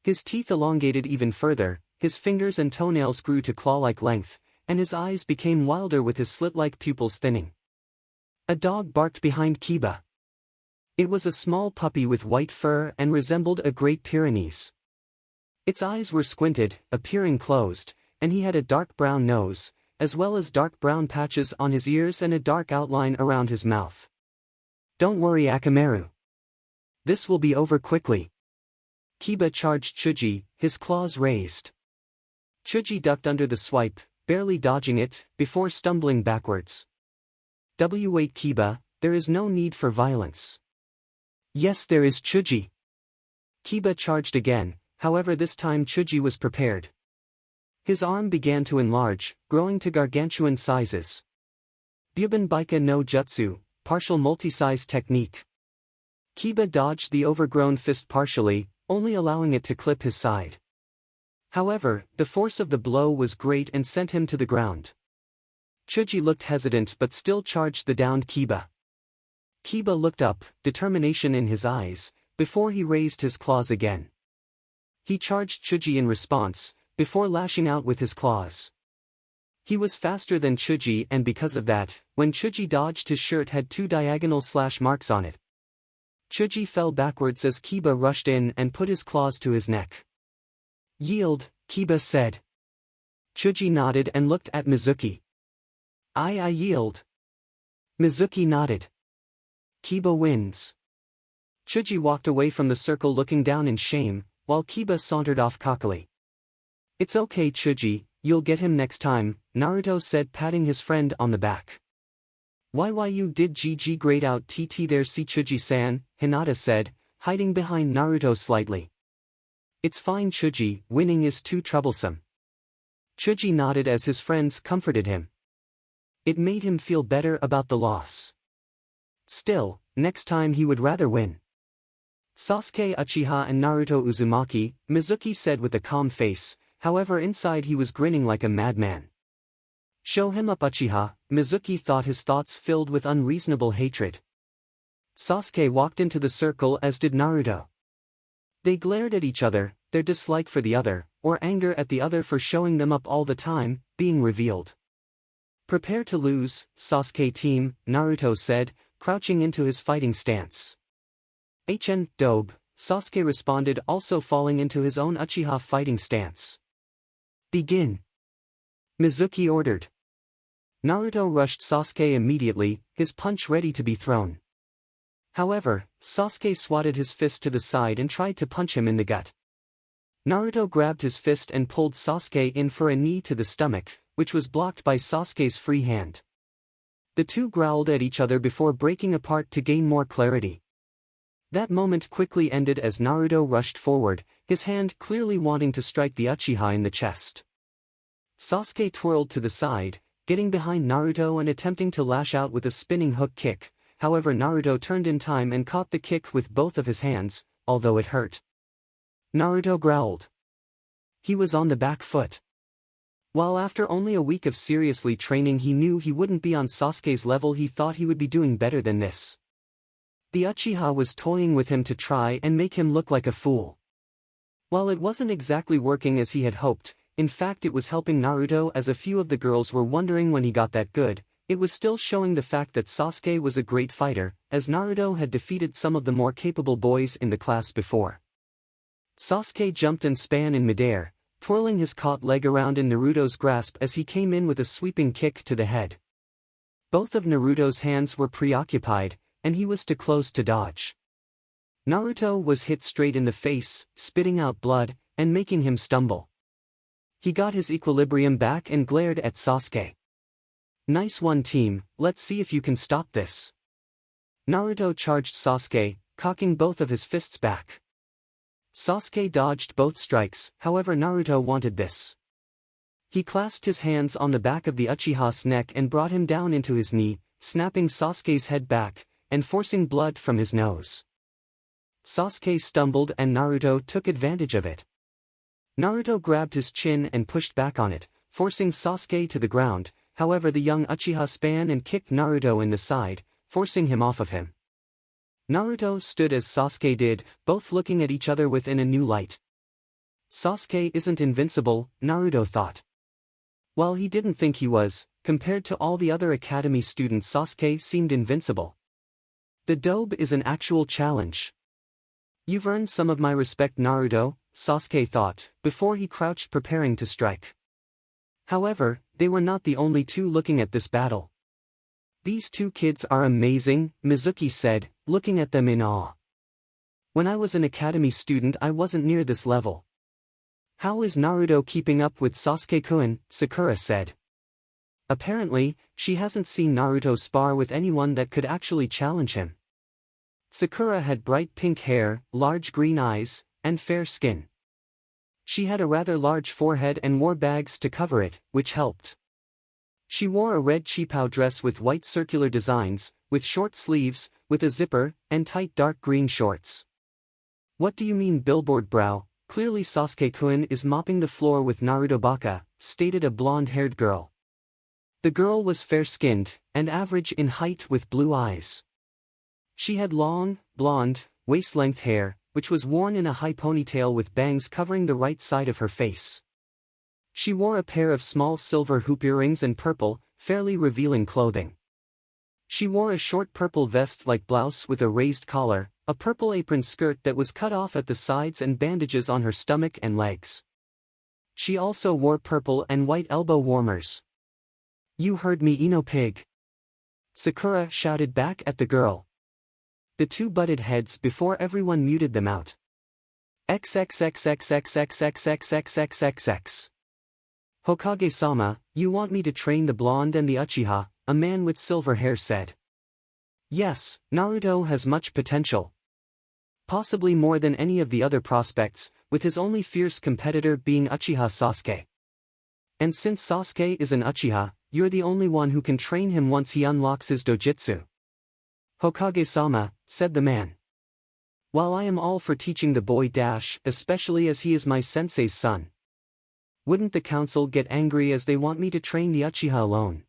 His teeth elongated even further, his fingers and toenails grew to claw-like length, and his eyes became wilder with his slit-like pupils thinning. A dog barked behind Kiba. It was a small puppy with white fur and resembled a Great Pyrenees. Its eyes were squinted, appearing closed, and he had a dark brown nose, as well as dark brown patches on his ears and a dark outline around his mouth. Don't worry Akamaru. This will be over quickly. Kiba charged Chuji, his claws raised. Chuji ducked under the swipe, barely dodging it, before stumbling backwards. Wait Kiba, there is no need for violence. Yes there is Chuji. Kiba charged again, however this time Chuji was prepared. His arm began to enlarge, growing to gargantuan sizes. Buban Baika no Jutsu, partial multi-size technique. Kiba dodged the overgrown fist partially, only allowing it to clip his side. However, the force of the blow was great and sent him to the ground. Chuji looked hesitant but still charged the downed Kiba. Kiba looked up, determination in his eyes, before he raised his claws again. He charged Chuji in response, before lashing out with his claws. He was faster than Chuji and because of that, when Chuji dodged his shirt had 2 diagonal slash marks on it. Chuji fell backwards as Kiba rushed in and put his claws to his neck. Yield, Kiba said. Chuji nodded and looked at Mizuki. I yield. Mizuki nodded. Kiba wins. Chuji walked away from the circle looking down in shame, while Kiba sauntered off cockily. It's okay Chuji, you'll get him next time, Naruto said patting his friend on the back. Why you did GG grayed out TT there see Chuji-san, Hinata said, hiding behind Naruto slightly. It's fine Chuji, winning is too troublesome. Chuji nodded as his friends comforted him. It made him feel better about the loss. Still, next time he would rather win. Sasuke Uchiha and Naruto Uzumaki, Mizuki said with a calm face, however inside he was grinning like a madman. Show him up Uchiha, Mizuki thought his thoughts filled with unreasonable hatred. Sasuke walked into the circle as did Naruto. They glared at each other, their dislike for the other, or anger at the other for showing them up all the time, being revealed. Prepare to lose, Sasuke team, Naruto said, crouching into his fighting stance. Dobe, Sasuke responded also falling into his own Uchiha fighting stance. Begin. Mizuki ordered. Naruto rushed Sasuke immediately, his punch ready to be thrown. However, Sasuke swatted his fist to the side and tried to punch him in the gut. Naruto grabbed his fist and pulled Sasuke in for a knee to the stomach, which was blocked by Sasuke's free hand. The two growled at each other before breaking apart to gain more clarity. That moment quickly ended as Naruto rushed forward, his hand clearly wanting to strike the Uchiha in the chest. Sasuke twirled to the side, getting behind Naruto and attempting to lash out with a spinning hook kick, however Naruto turned in time and caught the kick with both of his hands, although it hurt. Naruto growled. He was on the back foot. While after only a week of seriously training he knew he wouldn't be on Sasuke's level, he thought he would be doing better than this. The Uchiha was toying with him to try and make him look like a fool. While it wasn't exactly working as he had hoped, in fact it was helping Naruto as a few of the girls were wondering when he got that good, it was still showing the fact that Sasuke was a great fighter, as Naruto had defeated some of the more capable boys in the class before. Sasuke jumped and span in midair, twirling his caught leg around in Naruto's grasp as he came in with a sweeping kick to the head. Both of Naruto's hands were preoccupied, and he was too close to dodge. Naruto was hit straight in the face, spitting out blood, and making him stumble. He got his equilibrium back and glared at Sasuke. Nice one team, let's see if you can stop this. Naruto charged Sasuke, cocking both of his fists back. Sasuke dodged both strikes, however Naruto wanted this. He clasped his hands on the back of the Uchiha's neck and brought him down into his knee, snapping Sasuke's head back, and forcing blood from his nose. Sasuke stumbled and Naruto took advantage of it. Naruto grabbed his chin and pushed back on it, forcing Sasuke to the ground, however the young Uchiha span and kicked Naruto in the side, forcing him off of him. Naruto stood as Sasuke did, both looking at each other within a new light. Sasuke isn't invincible, Naruto thought. While he didn't think he was, compared to all the other academy students Sasuke seemed invincible. The dobe is an actual challenge. You've earned some of my respect Naruto, Sasuke thought, before he crouched preparing to strike. However, they were not the only two looking at this battle. These two kids are amazing, Mizuki said, looking at them in awe. When I was an academy student I wasn't near this level. How is Naruto keeping up with Sasuke-kun? Sakura said. Apparently, she hasn't seen Naruto spar with anyone that could actually challenge him. Sakura had bright pink hair, large green eyes, and fair skin. She had a rather large forehead and wore bags to cover it, which helped. She wore a red qipao dress with white circular designs, with short sleeves, with a zipper, and tight dark green shorts. What do you mean billboard brow? Clearly Sasuke-kun is mopping the floor with Naruto baka, stated a blonde-haired girl. The girl was fair-skinned, and average in height with blue eyes. She had long, blonde, waist-length hair, which was worn in a high ponytail with bangs covering the right side of her face. She wore a pair of small silver hoop earrings and purple, fairly revealing clothing. She wore a short purple vest-like blouse with a raised collar, a purple apron skirt that was cut off at the sides and bandages on her stomach and legs. She also wore purple and white elbow warmers. You heard me Ino pig! Sakura shouted back at the girl. The two butted heads before everyone muted them out. XXXXXXXXXXXXX. Hokage-sama, you want me to train the blonde and the Uchiha, a man with silver hair said. Yes, Naruto has much potential. Possibly more than any of the other prospects, with his only fierce competitor being Uchiha Sasuke. And since Sasuke is an Uchiha, you're the only one who can train him once he unlocks his dojutsu. Hokage-sama, said the man. While I am all for teaching the boy especially as he is my sensei's son. Wouldn't the council get angry as they want me to train the Uchiha alone?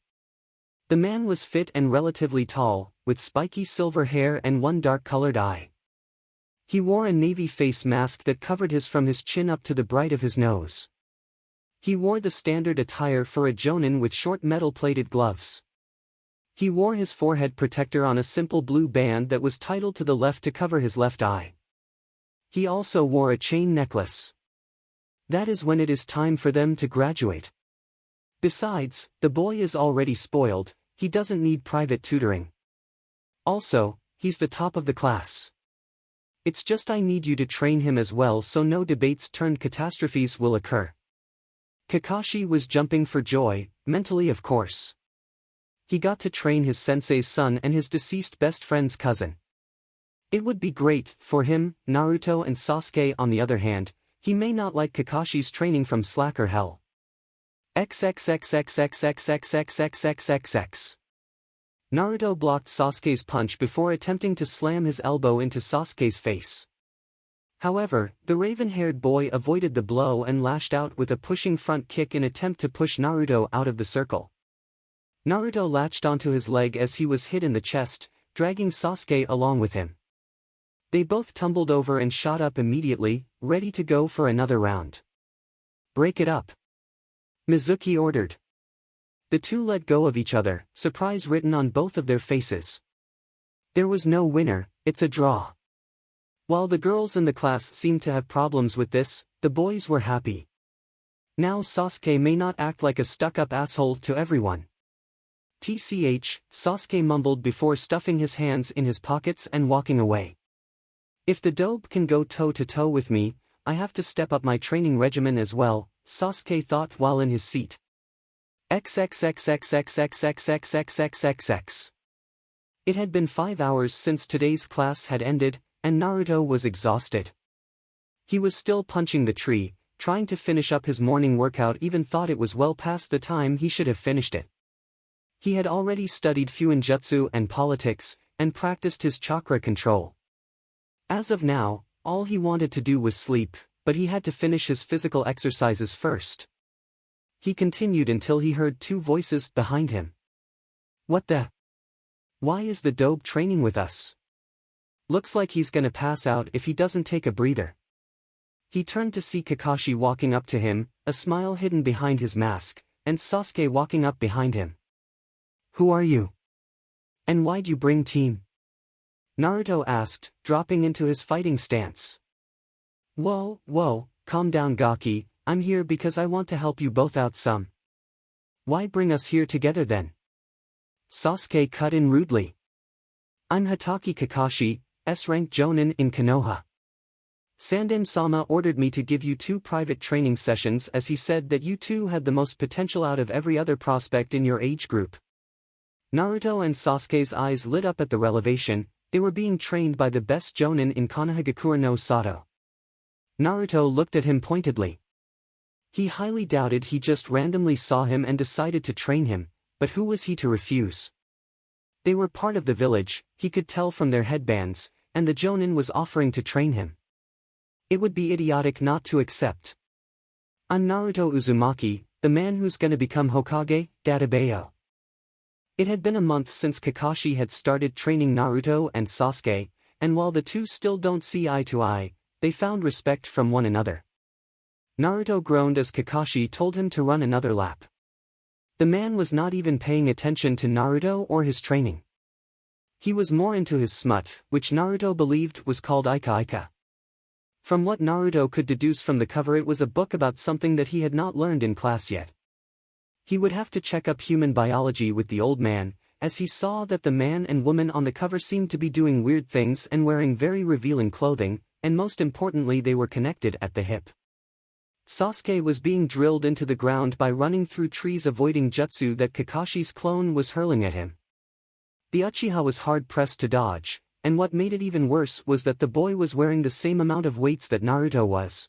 The man was fit and relatively tall, with spiky silver hair and one dark-colored eye. He wore a navy face mask that covered his from his chin up to the bright of his nose. He wore the standard attire for a jonin with short metal-plated gloves. He wore his forehead protector on a simple blue band that was titled to the left to cover his left eye. He also wore a chain necklace. That is when it is time for them to graduate. Besides, the boy is already spoiled, he doesn't need private tutoring. Also, he's the top of the class. It's just I need you to train him as well so no debates turned catastrophes will occur. Kakashi was jumping for joy, mentally of course. He got to train his sensei's son and his deceased best friend's cousin. It would be great for him. Naruto and Sasuke on the other hand, he may not like Kakashi's training from slacker hell. XXXXXXXXXXXXX. Naruto blocked Sasuke's punch before attempting to slam his elbow into Sasuke's face. However, the raven-haired boy avoided the blow and lashed out with a pushing front kick in attempt to push Naruto out of the circle. Naruto latched onto his leg as he was hit in the chest, dragging Sasuke along with him. They both tumbled over and shot up immediately, ready to go for another round. Break it up, Mizuki ordered. The two let go of each other, surprise written on both of their faces. There was no winner, it's a draw. While the girls in the class seemed to have problems with this, the boys were happy. Now Sasuke may not act like a stuck-up asshole to everyone. TCH, Sasuke mumbled before stuffing his hands in his pockets and walking away. If the dope can go toe-to-toe with me, I have to step up my training regimen as well, Sasuke thought while in his seat. XXXXXXXXXXXXX. It had been 5 hours since today's class had ended, and Naruto was exhausted. He was still punching the tree, trying to finish up his morning workout, even thought it was well past the time he should have finished it. He had already studied Fuinjutsu and politics, and practiced his chakra control. As of now, all he wanted to do was sleep, but he had to finish his physical exercises first. He continued until he heard two voices behind him. What the? Why is the dope training with us? Looks like he's gonna pass out if he doesn't take a breather. He turned to see Kakashi walking up to him, a smile hidden behind his mask, and Sasuke walking up behind him. Who are you? And why'd you bring team? Naruto asked, dropping into his fighting stance. Whoa, calm down Gaki, I'm here because I want to help you both out some. Why bring us here together then? Sasuke cut in rudely. I'm Hatake Kakashi, S-rank Jonin in Konoha. Sandem-sama ordered me to give you 2 private training sessions as he said that you two had the most potential out of every other prospect in your age group. Naruto and Sasuke's eyes lit up at the revelation. They were being trained by the best Jonin in Konohagakure no Sato. Naruto looked at him pointedly. He highly doubted he just randomly saw him and decided to train him, but who was he to refuse? They were part of the village, he could tell from their headbands, and the Jonin was offering to train him. It would be idiotic not to accept. I'm Naruto Uzumaki, the man who's gonna become Hokage, Dadabayo. It had been a month since Kakashi had started training Naruto and Sasuke, and while the two still don't see eye to eye, they found respect from one another. Naruto groaned as Kakashi told him to run another lap. The man was not even paying attention to Naruto or his training. He was more into his smut, which Naruto believed was called Ika Ika. From what Naruto could deduce from the cover, it was a book about something that he had not learned in class yet. He would have to check up human biology with the old man, as he saw that the man and woman on the cover seemed to be doing weird things and wearing very revealing clothing, and most importantly they were connected at the hip. Sasuke was being drilled into the ground by running through trees avoiding jutsu that Kakashi's clone was hurling at him. The Uchiha was hard-pressed to dodge, and what made it even worse was that the boy was wearing the same amount of weights that Naruto was.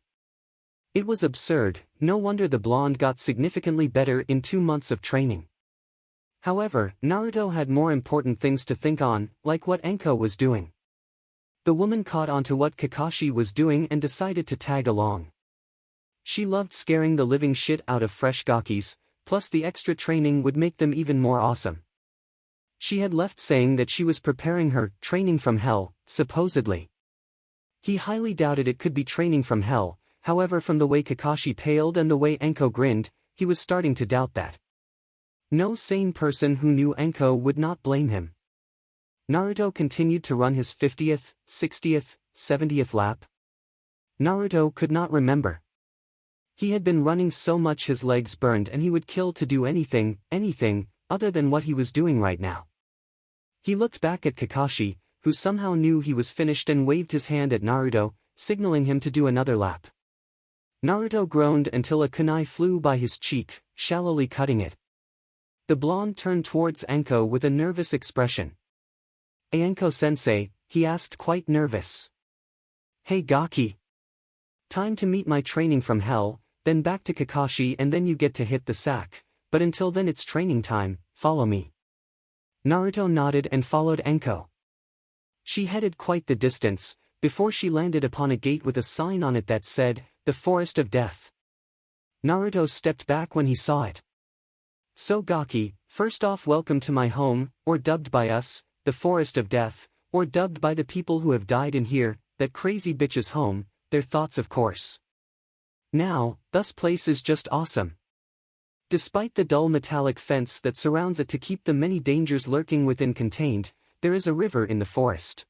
It was absurd, no wonder the blonde got significantly better in 2 months of training. However, Naruto had more important things to think on, like what Enko was doing. The woman caught on to what Kakashi was doing and decided to tag along. She loved scaring the living shit out of fresh gakis, plus the extra training would make them even more awesome. She had left saying that she was preparing her training from hell, supposedly. He highly doubted it could be training from hell. However, from the way Kakashi paled and the way Enko grinned, he was starting to doubt that. No sane person who knew Enko would not blame him. Naruto continued to run his 50th, 60th, 70th lap. Naruto could not remember. He had been running so much his legs burned and he would kill to do anything, other than what he was doing right now. He looked back at Kakashi, who somehow knew he was finished and waved his hand at Naruto, signaling him to do another lap. Naruto groaned until a kunai flew by his cheek, shallowly cutting it. The blonde turned towards Enko with a nervous expression. "Hey Enko-sensei," he asked, quite nervous. "Hey Gaki. Time to meet my training from hell, then back to Kakashi and then you get to hit the sack, but until then it's training time, follow me." Naruto nodded and followed Enko. She headed quite the distance, before she landed upon a gate with a sign on it that said, "The Forest of Death." Naruto stepped back when he saw it. "So Gaki, first off, welcome to my home, or dubbed by us, the Forest of Death, or dubbed by the people who have died in here, that crazy bitch's home, their thoughts of course. Now, this place is just awesome. Despite the dull metallic fence that surrounds it to keep the many dangers lurking within contained, there is a river in the forest.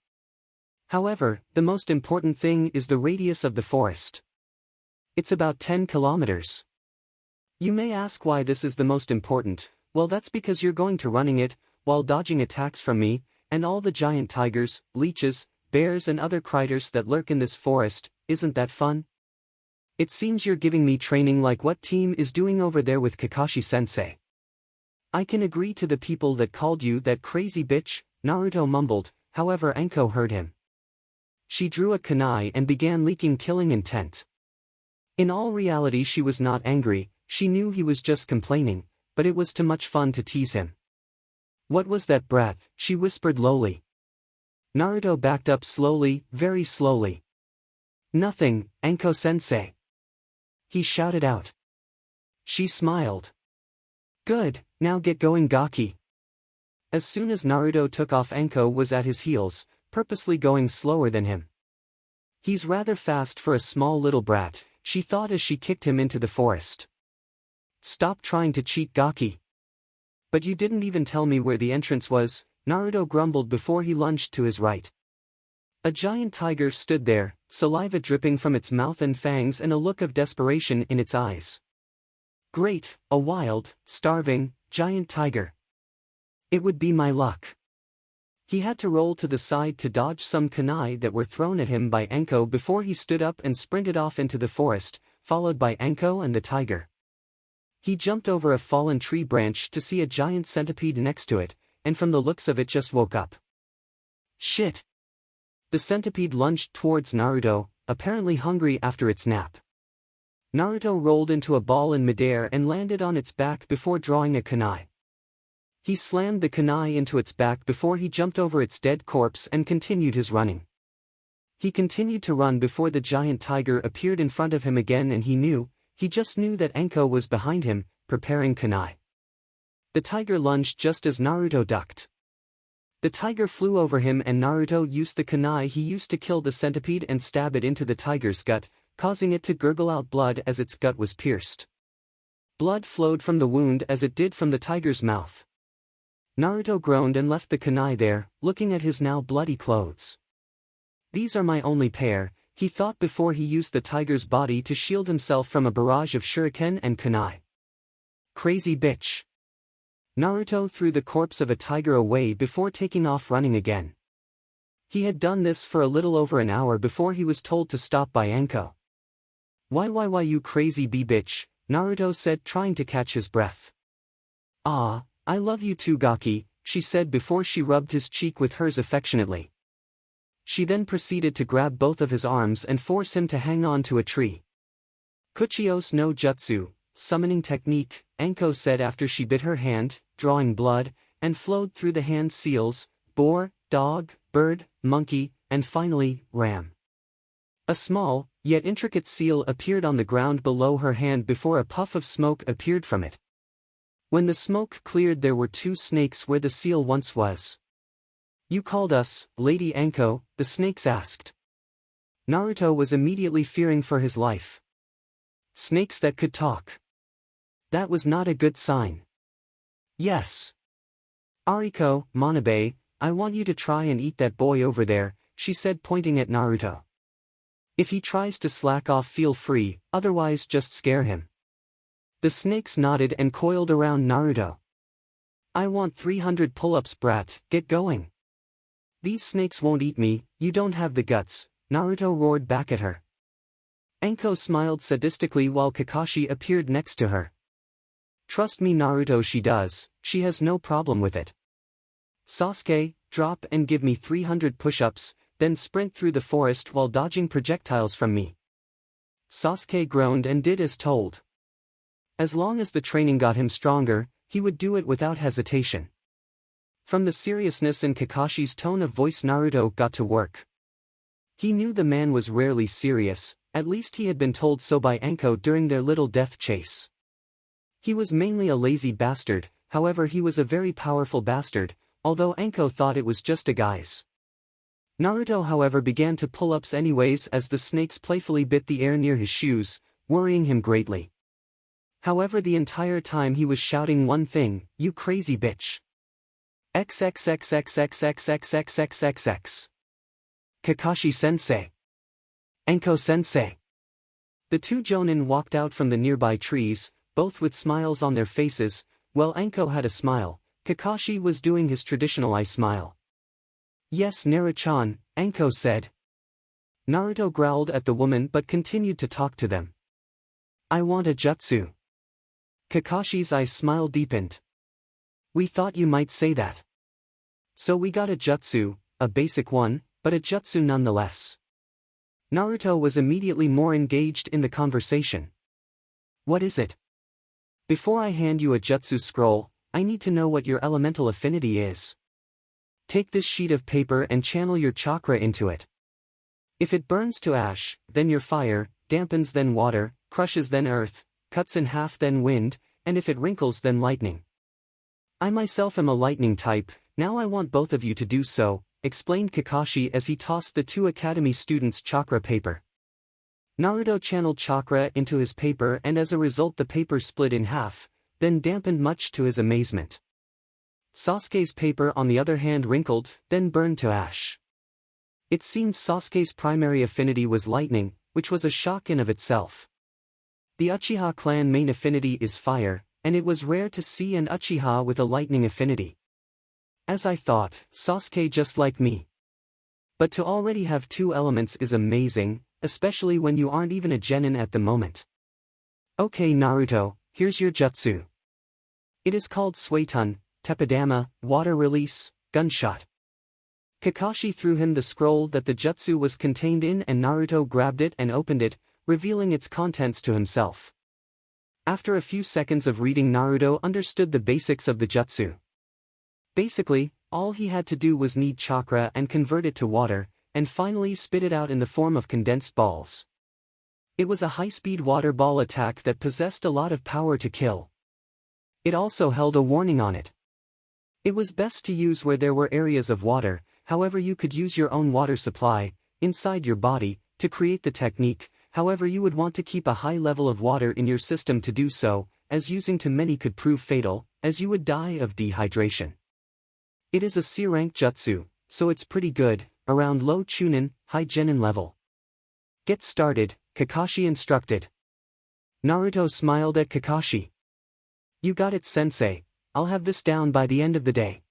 However, the most important thing is the radius of the forest. It's about 10 kilometers. You may ask why this is the most important. Well, that's because you're going to running it, while dodging attacks from me, and all the giant tigers, leeches, bears and other critters that lurk in this forest. Isn't that fun? It seems you're giving me training like what team is doing over there with Kakashi-sensei. I can agree to the people that called you that crazy bitch, Naruto mumbled, however Enko heard him. she drew a kunai and began leaking killing intent. In all reality she was not angry, she knew he was just complaining, but it was too much fun to tease him. "What was that brat?" she whispered lowly. Naruto backed up slowly, very slowly. "Nothing, Anko-sensei," he shouted out. She smiled. "Good, now get going Gaki." As soon as Naruto took off, Anko was at his heels, purposely going slower than him. "He's rather fast for a small little brat," she thought as she kicked him into the forest. "Stop trying to cheat Gaki." "But you didn't even tell me where the entrance was," Naruto grumbled before he lunged to his right. A giant tiger stood there, saliva dripping from its mouth and fangs and a look of desperation in its eyes. Great, a wild, starving, giant tiger. It would be my luck. He had to roll to the side to dodge some kunai that were thrown at him by Anko before he stood up and sprinted off into the forest, followed by Anko and the tiger. He jumped over a fallen tree branch to see a giant centipede next to it, and from the looks of it just woke up. Shit! The centipede lunged towards Naruto, apparently hungry after its nap. Naruto rolled into a ball in midair and landed on its back before drawing a kunai. He slammed the kunai into its back before he jumped over its dead corpse and continued his running. He continued to run before the giant tiger appeared in front of him again, and he just knew that Anko was behind him, preparing kunai. The tiger lunged just as Naruto ducked. The tiger flew over him and Naruto used the kunai he used to kill the centipede and stab it into the tiger's gut, causing it to gurgle out blood as its gut was pierced. Blood flowed from the wound as it did from the tiger's mouth. Naruto groaned and left the kunai there, looking at his now bloody clothes. "These are my only pair," he thought before he used the tiger's body to shield himself from a barrage of shuriken and kunai. Crazy bitch. Naruto threw the corpse of a tiger away before taking off running again. He had done this for a little over an hour before he was told to stop by Anko. Why you crazy bitch, Naruto said, trying to catch his breath. "Ah, I love you too Gaki," she said before she rubbed his cheek with hers affectionately. She then proceeded to grab both of his arms and force him to hang on to a tree. "Kuchios no Jutsu, summoning technique," Anko said after she bit her hand, drawing blood, and flowed through the hand seals, boar, dog, bird, monkey, and finally, ram. A small, yet intricate seal appeared on the ground below her hand before a puff of smoke appeared from it. When the smoke cleared, there were 2 snakes where the seal once was. "You called us, Lady Anko?" the snakes asked. Naruto was immediately fearing for his life. Snakes that could talk. That was not a good sign. "Yes. Ariko, Manabe, I want you to try and eat that boy over there," she said, pointing at Naruto. "If he tries to slack off, feel free, otherwise just scare him." The snakes nodded and coiled around Naruto. "I want 300 pull-ups brat, get going." "These snakes won't eat me, you don't have the guts," Naruto roared back at her. Anko smiled sadistically while Kakashi appeared next to her. "Trust me Naruto, she does, she has no problem with it." "Sasuke, drop and give me 300 push-ups, then sprint through the forest while dodging projectiles from me." Sasuke groaned and did as told. As long as the training got him stronger, he would do it without hesitation. From the seriousness in Kakashi's tone of voice, Naruto got to work. He knew the man was rarely serious, at least he had been told so by Anko during their little death chase. He was mainly a lazy bastard, however he was a very powerful bastard, although Anko thought it was just a guise. Naruto however began to pull-ups anyways as the snakes playfully bit the air near his shoes, worrying him greatly. However, the entire time he was shouting one thing, "You crazy bitch. XXXXXXXXXXXX. Kakashi-sensei. Anko-sensei." The 2 jonin walked out from the nearby trees, both with smiles on their faces. While Anko had a smile, Kakashi was doing his traditional eye smile. "Yes Naru-chan," Anko said. Naruto growled at the woman but continued to talk to them. "I want a jutsu." Kakashi's eye smile deepened. "We thought you might say that. So we got a jutsu, a basic one, but a jutsu nonetheless. Naruto was immediately more engaged in the conversation. What is it? Before I hand you a jutsu scroll, I need to know what your elemental affinity is. Take this sheet of paper and channel your chakra into it. If it burns to ash, then you're fire, dampens then water, crushes then earth, cuts in half then wind, and if it wrinkles then lightning. I myself am a lightning type, now I want both of you to do so, explained Kakashi as he tossed the two academy students' chakra paper. Naruto channeled chakra into his paper and as a result the paper split in half, then dampened much to his amazement. Sasuke's paper on the other hand wrinkled, then burned to ash. It seemed Sasuke's primary affinity was lightning, which was a shock in of itself. The Uchiha clan main affinity is fire, and it was rare to see an Uchiha with a lightning affinity. As I thought, Sasuke just like me. But to already have two elements is amazing, especially when you aren't even a genin at the moment. Okay Naruto, here's your jutsu. It is called Suetun, Teppadama, water release, gunshot. Kakashi threw him the scroll that the jutsu was contained in and Naruto grabbed it and opened it, revealing its contents to himself. After a few seconds of reading Naruto understood the basics of the jutsu. Basically, all he had to do was knead chakra and convert it to water, and finally spit it out in the form of condensed balls. It was a high-speed water ball attack that possessed a lot of power to kill. It also held a warning on it. It was best to use where there were areas of water, however you could use your own water supply, inside your body, to create the technique, however you would want to keep a high level of water in your system to do so, as using too many could prove fatal, as you would die of dehydration. It is a C-rank jutsu, so it's pretty good, around low chunin, high genin level. Get started, Kakashi instructed. Naruto smiled at Kakashi. You got it sensei, I'll have this down by the end of the day.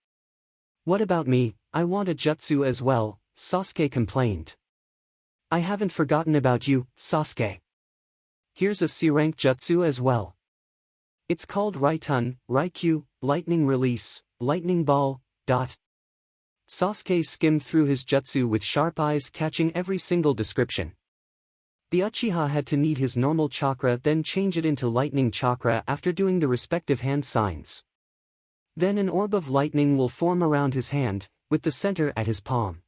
What about me, I want a jutsu as well, Sasuke complained. I haven't forgotten about you, Sasuke. Here's a C-rank jutsu as well. It's called Raitun, Raikyu, lightning release, lightning ball, dot. Sasuke skimmed through his jutsu with sharp eyes catching every single description. The Uchiha had to knead his normal chakra then change it into lightning chakra after doing the respective hand signs. Then an orb of lightning will form around his hand, with the center at his palm.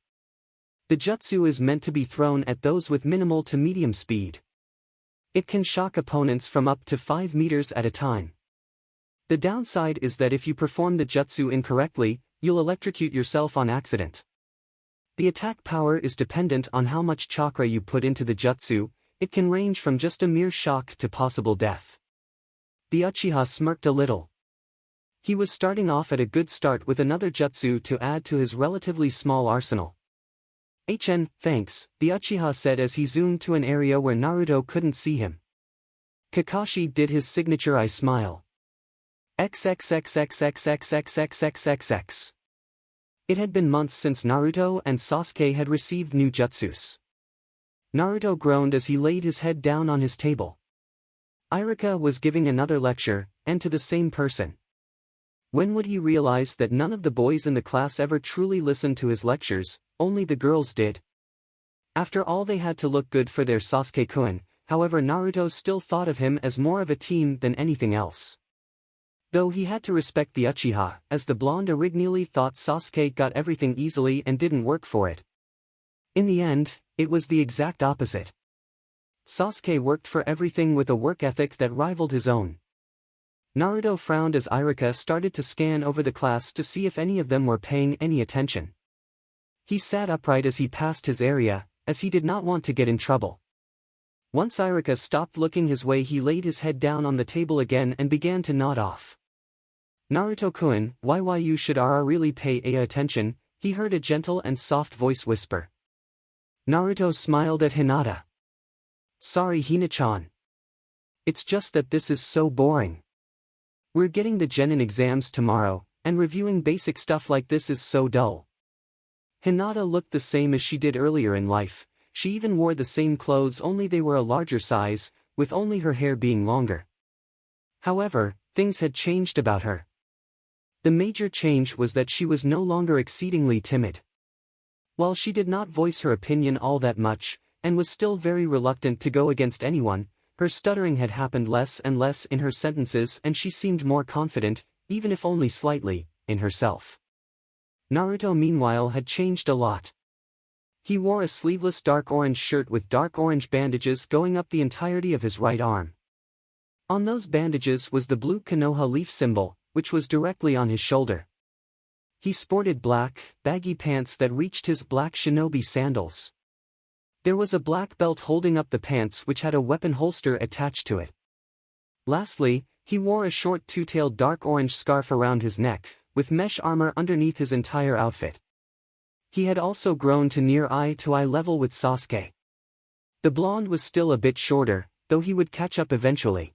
The jutsu is meant to be thrown at those with minimal to medium speed. It can shock opponents from up to 5 meters at a time. The downside is that if you perform the jutsu incorrectly, you'll electrocute yourself on accident. The attack power is dependent on how much chakra you put into the jutsu, it can range from just a mere shock to possible death. The Uchiha smirked a little. He was starting off at a good start with another jutsu to add to his relatively small arsenal. Thanks, the Uchiha said as he zoomed to an area where Naruto couldn't see him. Kakashi did his signature eye smile. XXXXXXXXXXXX. It had been months since Naruto and Sasuke had received new jutsus. Naruto groaned as he laid his head down on his table. Iruka was giving another lecture, and to the same person. When would he realize that none of the boys in the class ever truly listened to his lectures, only the girls did? After all they had to look good for their Sasuke-kun, however Naruto still thought of him as more of a team than anything else. Though he had to respect the Uchiha, as the blonde originally thought Sasuke got everything easily and didn't work for it. In the end, it was the exact opposite. Sasuke worked for everything with a work ethic that rivaled his own. Naruto frowned as Iruka started to scan over the class to see if any of them were paying any attention. He sat upright as he passed his area, as he did not want to get in trouble. Once Iruka stopped looking his way, he laid his head down on the table again and began to nod off. Naruto-kun, why you should really pay attention, he heard a gentle and soft voice whisper. Naruto smiled at Hinata. Sorry Hina-chan. It's just that this is so boring. We're getting the genin exams tomorrow, and reviewing basic stuff like this is so dull. Hinata looked the same as she did earlier in life, she even wore the same clothes only they were a larger size, with only her hair being longer. However, things had changed about her. The major change was that she was no longer exceedingly timid. While she did not voice her opinion all that much, and was still very reluctant to go against anyone, her stuttering had happened less and less in her sentences and she seemed more confident, even if only slightly, in herself. Naruto meanwhile had changed a lot. He wore a sleeveless dark orange shirt with dark orange bandages going up the entirety of his right arm. On those bandages was the blue Konoha leaf symbol, which was directly on his shoulder. He sported black, baggy pants that reached his black shinobi sandals. There was a black belt holding up the pants which had a weapon holster attached to it. Lastly, he wore a short two-tailed dark orange scarf around his neck, with mesh armor underneath his entire outfit. He had also grown to near eye-to-eye level with Sasuke. The blonde was still a bit shorter, though he would catch up eventually.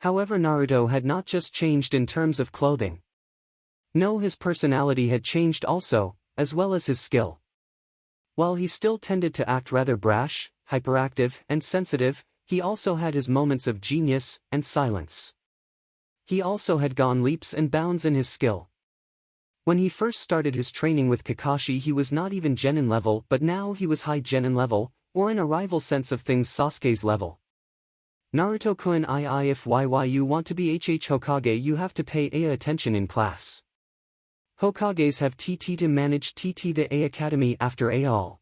However, Naruto had not just changed in terms of clothing. No, his personality had changed also, as well as his skill. While he still tended to act rather brash, hyperactive, and sensitive, he also had his moments of genius and silence. He also had gone leaps and bounds in his skill. When he first started his training with Kakashi, he was not even Genin level, but now he was high Genin level, or in a rival sense of things Sasuke's level. Naruto-kun, if you want to be Hokage, you have to pay attention in class. Hokages have TT to manage TT the A Academy after all.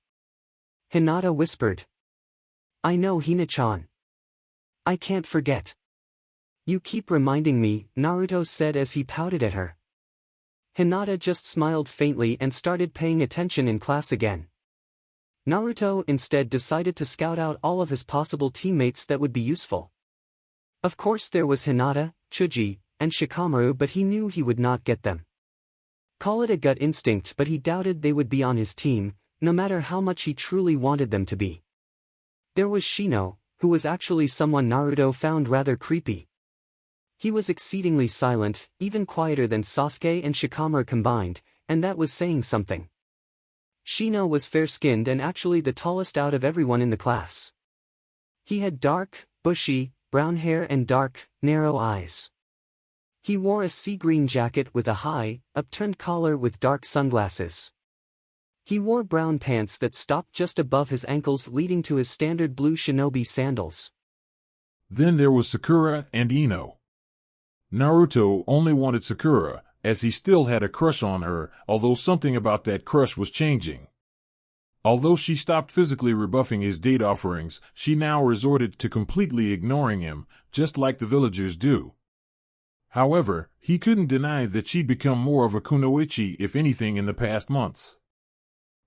Hinata whispered. I know, Hina-chan. I can't forget. You keep reminding me, Naruto said as he pouted at her. Hinata just smiled faintly and started paying attention in class again. Naruto instead decided to scout out all of his possible teammates that would be useful. Of course there was Hinata, Chuji, and Shikamaru, but he knew he would not get them. Call it a gut instinct, but he doubted they would be on his team, no matter how much he truly wanted them to be. There was Shino, who was actually someone Naruto found rather creepy. He was exceedingly silent, even quieter than Sasuke and Shikamaru combined, and that was saying something. Shino was fair-skinned and actually the tallest out of everyone in the class. He had dark, bushy, brown hair and dark, narrow eyes. He wore a sea-green jacket with a high, upturned collar with dark sunglasses. He wore brown pants that stopped just above his ankles, leading to his standard blue shinobi sandals. Then there was Sakura and Ino. Naruto only wanted Sakura, as he still had a crush on her, although something about that crush was changing. Although she stopped physically rebuffing his date offerings, she now resorted to completely ignoring him, just like the villagers do. However, he couldn't deny that she'd become more of a kunoichi if anything in the past months.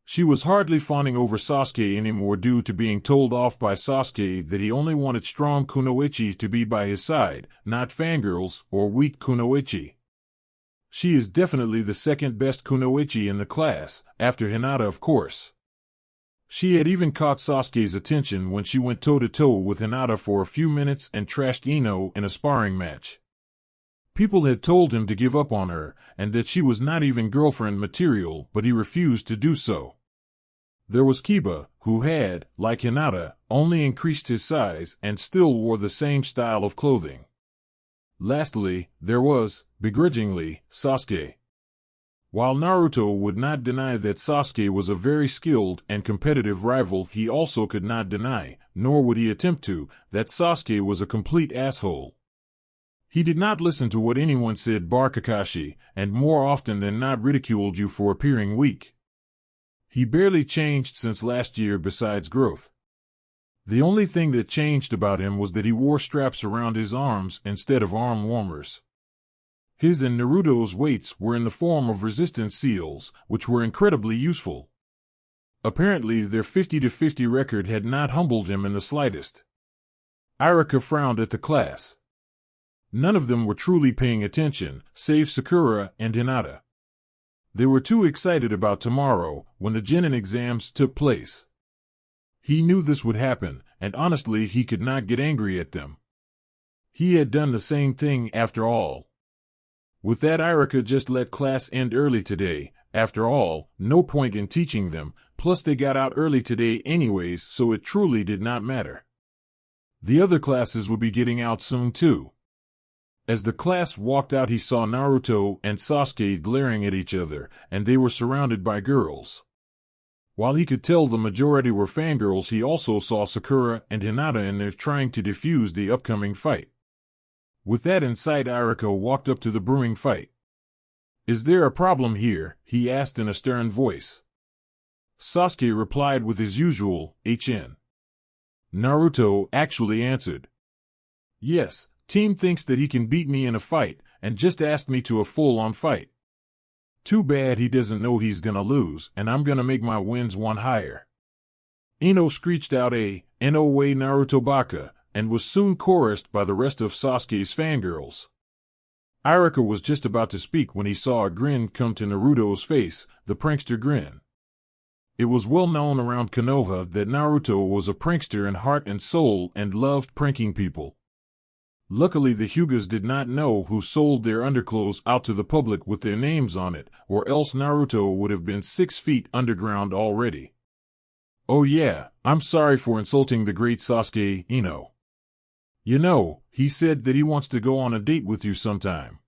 She was hardly fawning over Sasuke anymore due to being told off by Sasuke that he only wanted strong kunoichi to be by his side, not fangirls or weak kunoichi. She is definitely the second best kunoichi in the class, after Hinata of course. She had even caught Sasuke's attention when she went toe-to-toe with Hinata for a few minutes and trashed Ino in a sparring match. People had told him to give up on her, and that she was not even girlfriend material, but he refused to do so. There was Kiba, who had, like Hinata, only increased his size and still wore the same style of clothing. Lastly, there was, begrudgingly, Sasuke. While Naruto would not deny that Sasuke was a very skilled and competitive rival, he also could not deny, nor would he attempt to, that Sasuke was a complete asshole. He did not listen to what anyone said bar Kakashi, and more often than not ridiculed you for appearing weak. He barely changed since last year besides growth. The only thing that changed about him was that he wore straps around his arms instead of arm warmers. His and Naruto's weights were in the form of resistance seals, which were incredibly useful. Apparently their 50-50 record had not humbled him in the slightest. Irika frowned at the class. None of them were truly paying attention, save Sakura and Hinata. They were too excited about tomorrow, when the Genin exams took place. He knew this would happen, and honestly he could not get angry at them. He had done the same thing after all. With that, Irika just let class end early today. After all, no point in teaching them, plus they got out early today anyways, so it truly did not matter. The other classes would be getting out soon too. As the class walked out, he saw Naruto and Sasuke glaring at each other, and they were surrounded by girls. While he could tell the majority were fangirls, he also saw Sakura and Hinata in there trying to defuse the upcoming fight. With that in sight, Irika walked up to the brewing fight. "Is there a problem here?" he asked in a stern voice. Sasuke replied with his usual, "HN." Naruto actually answered, "Yes, team thinks that he can beat me in a fight, and just asked me to a full-on fight. Too bad he doesn't know he's gonna lose, and I'm gonna make my wins one higher." Ino screeched out a "No way Naruto baka," and was soon chorused by the rest of Sasuke's fangirls. Irika was just about to speak when he saw a grin come to Naruto's face, the prankster grin. It was well known around Konoha that Naruto was a prankster in heart and soul and loved pranking people. Luckily, the Hyugas did not know who sold their underclothes out to the public with their names on it, or else Naruto would have been 6 feet underground already. "Oh yeah, I'm sorry for insulting the great Sasuke, Ino. You know, he said that he wants to go on a date with you sometime."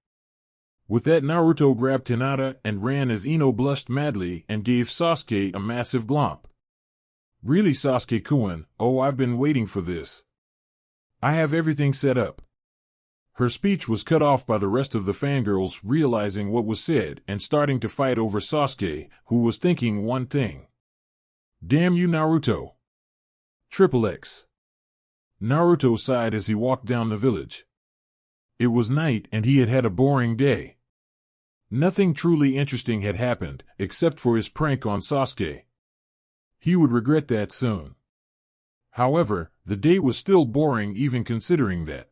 With that, Naruto grabbed Hinata and ran as Ino blushed madly and gave Sasuke a massive glomp. "Really, Sasuke-kun? Oh, I've been waiting for this. I have everything set up." Her speech was cut off by the rest of the fangirls realizing what was said and starting to fight over Sasuke, who was thinking one thing. "Damn you, Naruto. XXX." Naruto sighed as he walked down the village. It was night and he had had a boring day. Nothing truly interesting had happened, except for his prank on Sasuke. He would regret that soon. However, the day was still boring even considering that.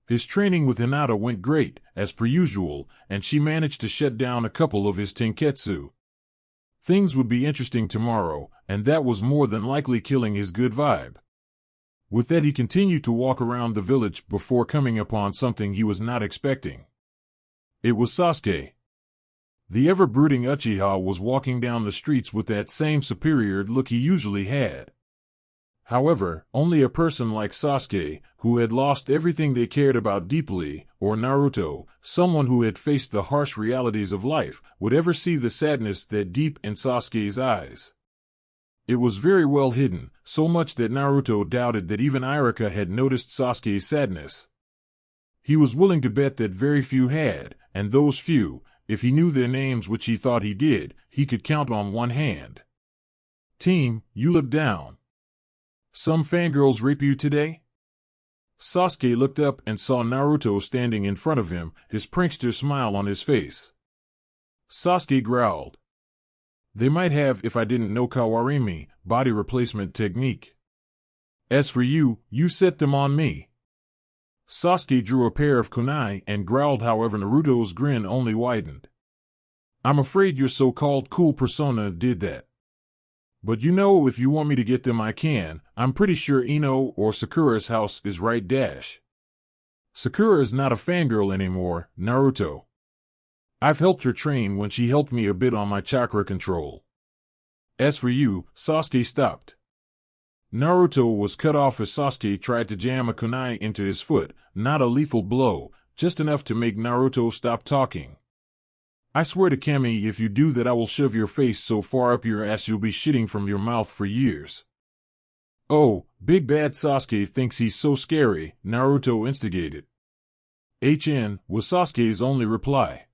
His training with Hinata went great, as per usual, and she managed to shut down a couple of his tenketsu. Things would be interesting tomorrow, and that was more than likely killing his good vibe. With that, he continued to walk around the village before coming upon something he was not expecting. It was Sasuke. The ever-brooding Uchiha was walking down the streets with that same superior look he usually had. However, only a person like Sasuke, who had lost everything they cared about deeply, or Naruto, someone who had faced the harsh realities of life, would ever see the sadness that deep in Sasuke's eyes. It was very well hidden, so much that Naruto doubted that even Irika had noticed Sasuke's sadness. He was willing to bet that very few had, and those few, if he knew their names, which he thought he did, he could count on one hand. "Team, you look down. Some fangirls rape you today?" Sasuke looked up and saw Naruto standing in front of him, his prankster smile on his face. Sasuke growled, "They might have if I didn't know Kawarimi, body replacement technique. As for you, you set them on me." Sasuke drew a pair of kunai and growled, however Naruto's grin only widened. "I'm afraid your so-called cool persona did that. But you know, if you want me to get them I can. I'm pretty sure Ino or Sakura's house is right dash. Sakura is not a fangirl anymore, Naruto. I've helped her train when she helped me a bit on my chakra control. As for you," Sasuke stopped. Naruto was cut off as Sasuke tried to jam a kunai into his foot, not a lethal blow, just enough to make Naruto stop talking. "I swear to Kami, if you do that I will shove your face so far up your ass you'll be shitting from your mouth for years." "Oh, big bad Sasuke thinks he's so scary," Naruto instigated. "HN," was Sasuke's only reply.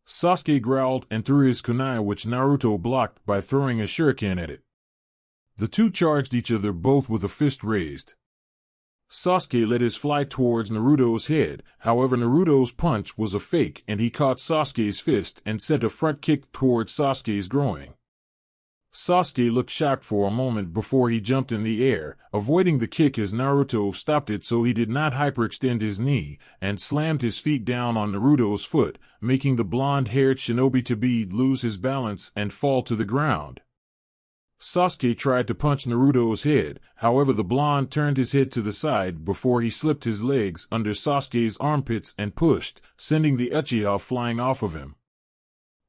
Sasuke growled and threw his kunai, which Naruto blocked by throwing a shuriken at it. The two charged each other, both with a fist raised. Sasuke let his fly towards Naruto's head, however Naruto's punch was a fake and he caught Sasuke's fist and sent a front kick towards Sasuke's groin. Sasuke looked shocked for a moment before he jumped in the air, avoiding the kick as Naruto stopped it so he did not hyperextend his knee, and slammed his feet down on Naruto's foot, making the blonde-haired shinobi to be lose his balance and fall to the ground. Sasuke tried to punch Naruto's head, however the blonde turned his head to the side before he slipped his legs under Sasuke's armpits and pushed, sending the Uchiha flying off of him.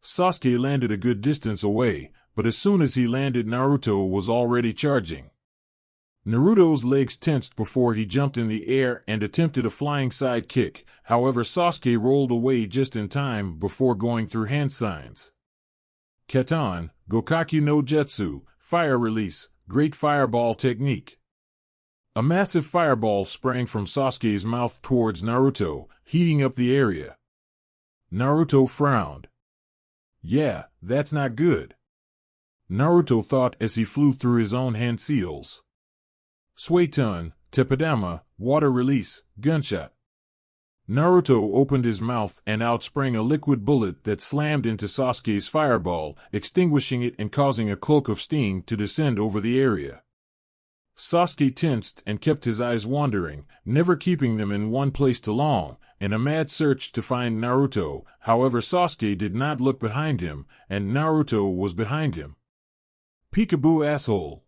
Sasuke landed a good distance away, but as soon as he landed Naruto was already charging. Naruto's legs tensed before he jumped in the air and attempted a flying side kick, however Sasuke rolled away just in time before going through hand signs. Keton, Gokaku no Jetsu, Fire Release, Great Fireball Technique. A massive fireball sprang from Sasuke's mouth towards Naruto, heating up the area. Naruto frowned. Yeah, that's not good, Naruto thought as he flew through his own hand seals. Suiton, Tepidama, Water Release, Gunshot. Naruto opened his mouth and out sprang a liquid bullet that slammed into Sasuke's fireball, extinguishing it and causing a cloak of steam to descend over the area. Sasuke tensed and kept his eyes wandering, never keeping them in one place too long, in a mad search to find Naruto. However, Sasuke did not look behind him, and Naruto was behind him. Peekaboo asshole.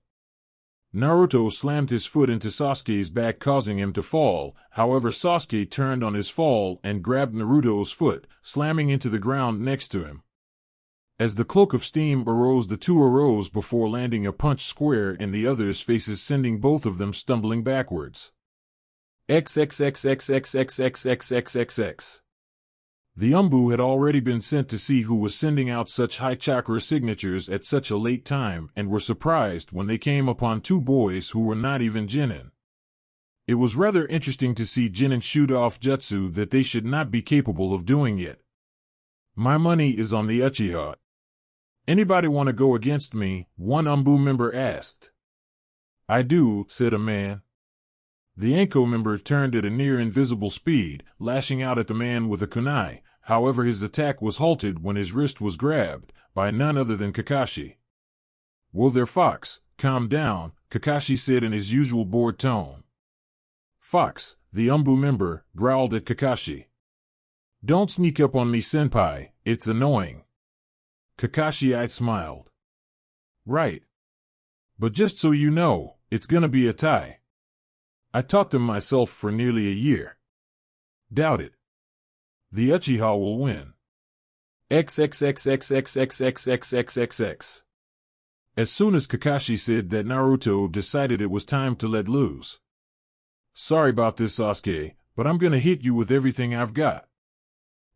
Naruto slammed his foot into Sasuke's back, causing him to fall. However, Sasuke turned on his fall and grabbed Naruto's foot, slamming into the ground next to him. As the cloak of steam arose, the two arose before landing a punch square in the other's faces, sending both of them stumbling backwards. XXXXXXXXXXX. The Umbu had already been sent to see who was sending out such high chakra signatures at such a late time, and were surprised when they came upon two boys who were not even Genin. It was rather interesting to see Genin shoot off jutsu that they should not be capable of doing yet. My money is on the Uchiha. Anybody want to go against me? One Umbu member asked. I do, said a man. The Anko member turned at a near invisible speed, lashing out at the man with a kunai. However, his attack was halted when his wrist was grabbed by none other than Kakashi. Whoa there, Fox, calm down, Kakashi said in his usual bored tone. Fox, the Umbu member, growled at Kakashi. Don't sneak up on me, senpai, it's annoying. Kakashi smiled. Right. But just so you know, it's gonna be a tie. I taught them myself for nearly a year. Doubt it. The Uchiha will win. XXXXXXXXXXX. As soon as Kakashi said that, Naruto decided it was time to let loose. Sorry about this, Sasuke, but I'm gonna hit you with everything I've got.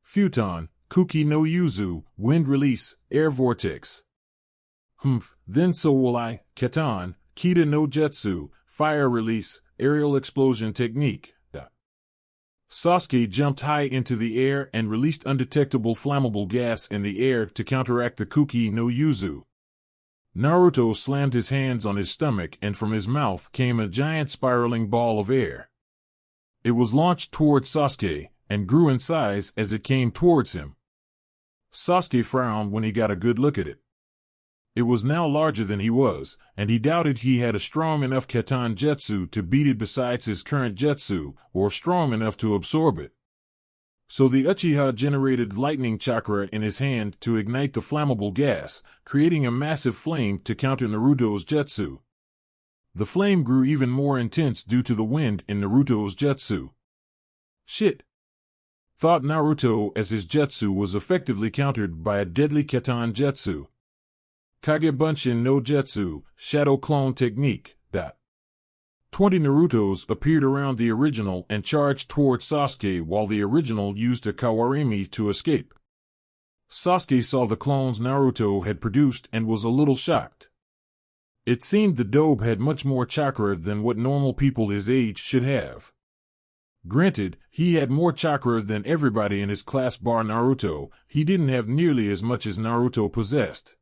Futon, Kuki no Yuzu, Wind Release, Air Vortex. Then so will I, Keton, Kita no Jutsu, Fire Release, Aerial Explosion Technique. Sasuke jumped high into the air and released undetectable flammable gas in the air to counteract the Kuki no Yuzu. Naruto slammed his hands on his stomach, and from his mouth came a giant spiraling ball of air. It was launched towards Sasuke, and grew in size as it came towards him. Sasuke frowned when he got a good look at it. It was now larger than he was, and he doubted he had a strong enough Keton Jutsu to beat it besides his current Jutsu, or strong enough to absorb it. So the Uchiha generated lightning chakra in his hand to ignite the flammable gas, creating a massive flame to counter Naruto's Jutsu. The flame grew even more intense due to the wind in Naruto's Jutsu. Shit! Thought Naruto, as his Jutsu was effectively countered by a deadly Keton Jutsu. Kage Bunshin no Jutsu, Shadow Clone Technique. 20 Narutos appeared around the original and charged towards Sasuke, while the original used a Kawarimi to escape. Sasuke saw the clones Naruto had produced and was a little shocked. It seemed the dobe had much more chakra than what normal people his age should have. Granted, he had more chakra than everybody in his class bar Naruto. He didn't have nearly as much as Naruto possessed.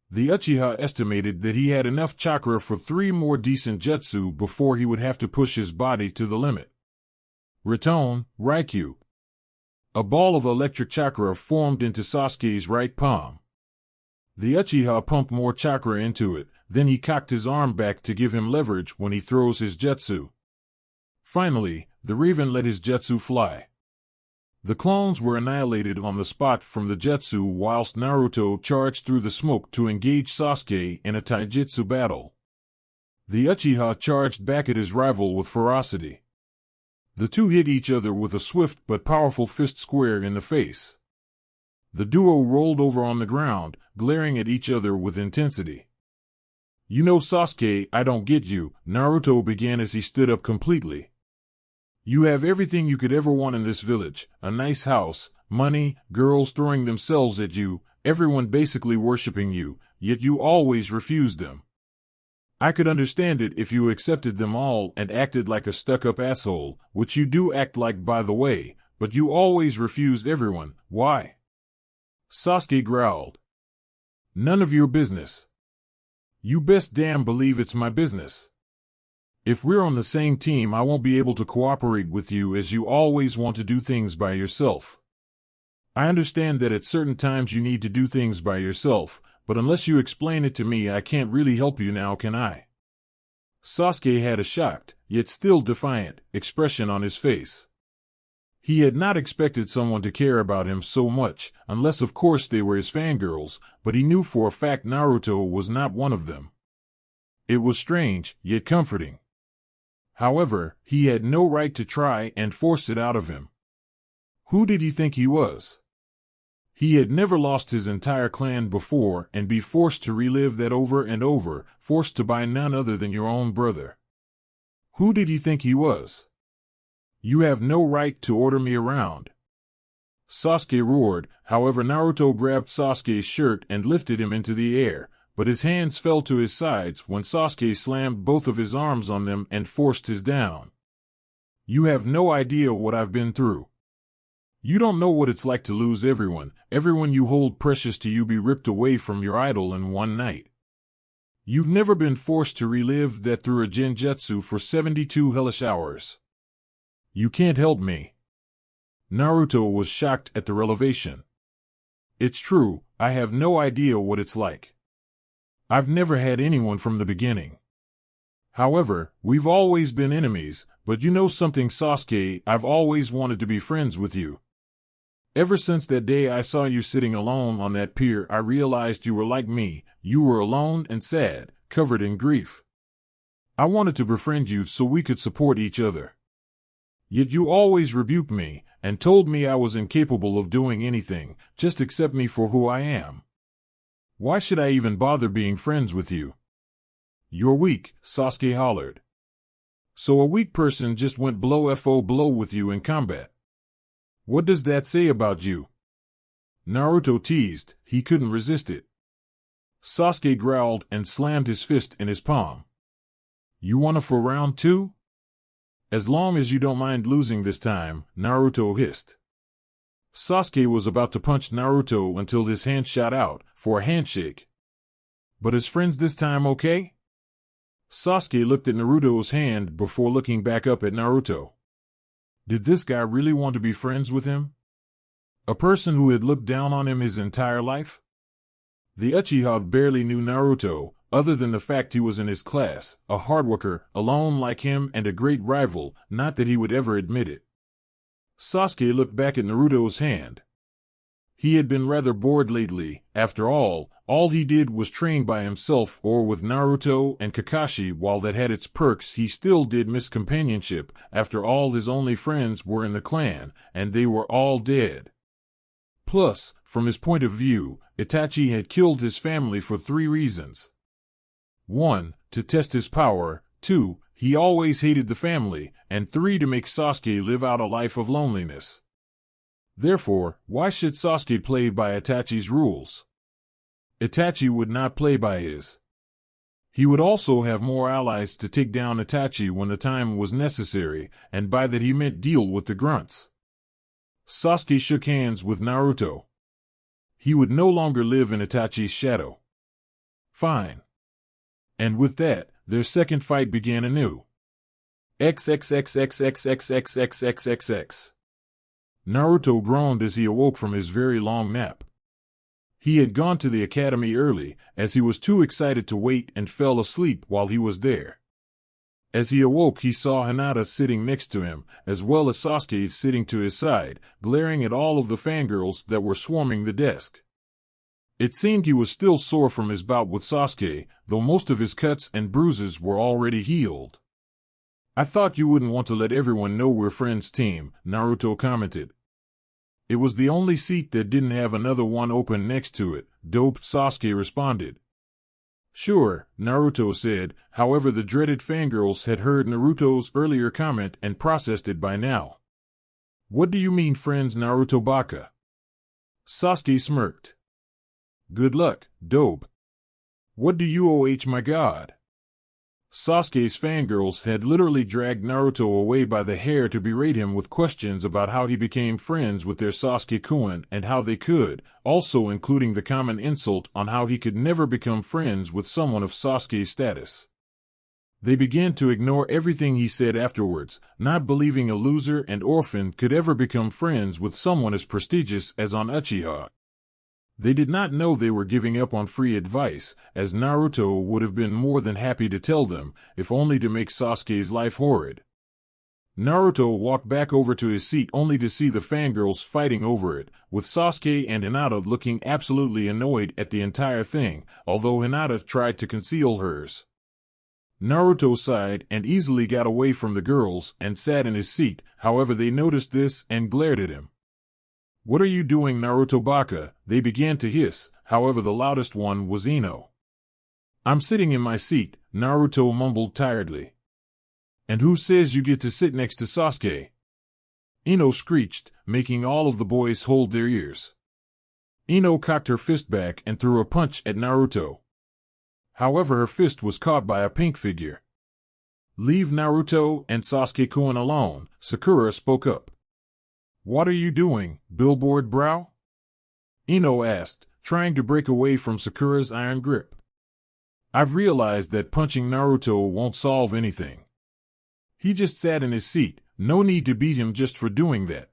The Uchiha estimated that he had enough chakra for 3 more decent jutsu before he would have to push his body to the limit. Riton, Raikyu. A ball of electric chakra formed into Sasuke's right palm. The Uchiha pumped more chakra into it, then he cocked his arm back to give him leverage when he throws his jutsu. Finally, the Raven let his jutsu fly. The clones were annihilated on the spot from the jutsu, whilst Naruto charged through the smoke to engage Sasuke in a taijutsu battle. The Uchiha charged back at his rival with ferocity. The two hit each other with a swift but powerful fist square in the face. The duo rolled over on the ground, glaring at each other with intensity. You know, Sasuke, I don't get you, Naruto began as he stood up completely. You have everything you could ever want in this village, a nice house, money, girls throwing themselves at you, everyone basically worshipping you, yet you always refused them. I could understand it if you accepted them all and acted like a stuck-up asshole, which you do act like by the way, but you always refused everyone. Why? Sasuke growled. None of your business. You best damn believe it's my business. If we're on the same team, I won't be able to cooperate with you as you always want to do things by yourself. I understand that at certain times you need to do things by yourself, but unless you explain it to me, I can't really help you now, can I? Sasuke had a shocked, yet still defiant, expression on his face. He had not expected someone to care about him so much, unless of course they were his fangirls, but he knew for a fact Naruto was not one of them. It was strange, yet comforting. However, he had no right to try and force it out of him. Who did he think he was? He had never lost his entire clan before and be forced to relive that over and over, forced to by none other than your own brother. Who did he think he was? You have no right to order me around. Sasuke roared. However, Naruto grabbed Sasuke's shirt and lifted him into the air, but his hands fell to his sides when Sasuke slammed both of his arms on them and forced his down. You have no idea what I've been through. You don't know what it's like to lose everyone you hold precious to you be ripped away from your idol in one night. You've never been forced to relive that through a genjutsu for 72 hellish hours. You can't help me. Naruto was shocked at the revelation. It's true, I have no idea what it's like. I've never had anyone from the beginning. However, we've always been enemies, but you know something, Sasuke, I've always wanted to be friends with you. Ever since that day I saw you sitting alone on that pier, I realized you were like me. You were alone and sad, covered in grief. I wanted to befriend you so we could support each other. Yet you always rebuked me and told me I was incapable of doing anything. Just accept me for who I am. Why should I even bother being friends with you? You're weak, Sasuke hollered. So a weak person just went blow for blow with you in combat. What does that say about you? Naruto teased. He couldn't resist it. Sasuke growled and slammed his fist in his palm. You wanna for round two? As long as you don't mind losing this time, Naruto hissed. Sasuke was about to punch Naruto until his hand shot out for a handshake. But his friends this time, okay? Sasuke looked at Naruto's hand before looking back up at Naruto. Did this guy really want to be friends with him? A person who had looked down on him his entire life? The Uchiha barely knew Naruto, other than the fact he was in his class, a hard worker, alone like him and a great rival, not that he would ever admit it. Sasuke looked back at Naruto's hand. He had been rather bored lately. After all he did was train by himself or with Naruto and Kakashi. While that had its perks, he still did miss companionship. After all, his only friends were in the clan, and they were all dead. Plus, from his point of view, Itachi had killed his family for 3 reasons. 1. To test his power. 2. He always hated the family. And 3. To make Sasuke live out a life of loneliness. Therefore, why should Sasuke play by Itachi's rules? Itachi would not play by his. He would also have more allies to take down Itachi when the time was necessary, and by that he meant deal with the grunts. Sasuke shook hands with Naruto. He would no longer live in Itachi's shadow. Fine. And with that, their second fight began anew. XXXXXXXXXXX. Naruto groaned as he awoke from his very long nap. He had gone to the academy early, as he was too excited to wait, and fell asleep while he was there. As he awoke, he saw Hinata sitting next to him, as well as Sasuke sitting to his side, glaring at all of the fangirls that were swarming the desk. It seemed he was still sore from his bout with Sasuke, though most of his cuts and bruises were already healed. I thought you wouldn't want to let everyone know we're friends, team, Naruto commented. It was the only seat that didn't have another one open next to it, dope, Sasuke responded. Sure, Naruto said. However, the dreaded fangirls had heard Naruto's earlier comment and processed it by now. What do you mean friends, Naruto Baka? Sasuke smirked. Good luck, dope. What do you owe my god? Sasuke's fangirls had literally dragged Naruto away by the hair to berate him with questions about how he became friends with their Sasuke-kun and how they could, also including the common insult on how he could never become friends with someone of Sasuke's status. They began to ignore everything he said afterwards, not believing a loser and orphan could ever become friends with someone as prestigious as an Uchiha. They did not know they were giving up on free advice, as Naruto would have been more than happy to tell them, if only to make Sasuke's life horrid. Naruto walked back over to his seat only to see the fangirls fighting over it, with Sasuke and Hinata looking absolutely annoyed at the entire thing, although Hinata tried to conceal hers. Naruto sighed and easily got away from the girls and sat in his seat, however they noticed this and glared at him. What are you doing, Naruto Baka? They began to hiss, however the loudest one was Ino. I'm sitting in my seat, Naruto mumbled tiredly. And who says you get to sit next to Sasuke? Ino screeched, making all of the boys hold their ears. Ino cocked her fist back and threw a punch at Naruto. However, her fist was caught by a pink figure. Leave Naruto and Sasuke-kun alone, Sakura spoke up. What are you doing, billboard brow? Ino asked, trying to break away from Sakura's iron grip. I've realized that punching Naruto won't solve anything. He just sat in his seat, no need to beat him just for doing that.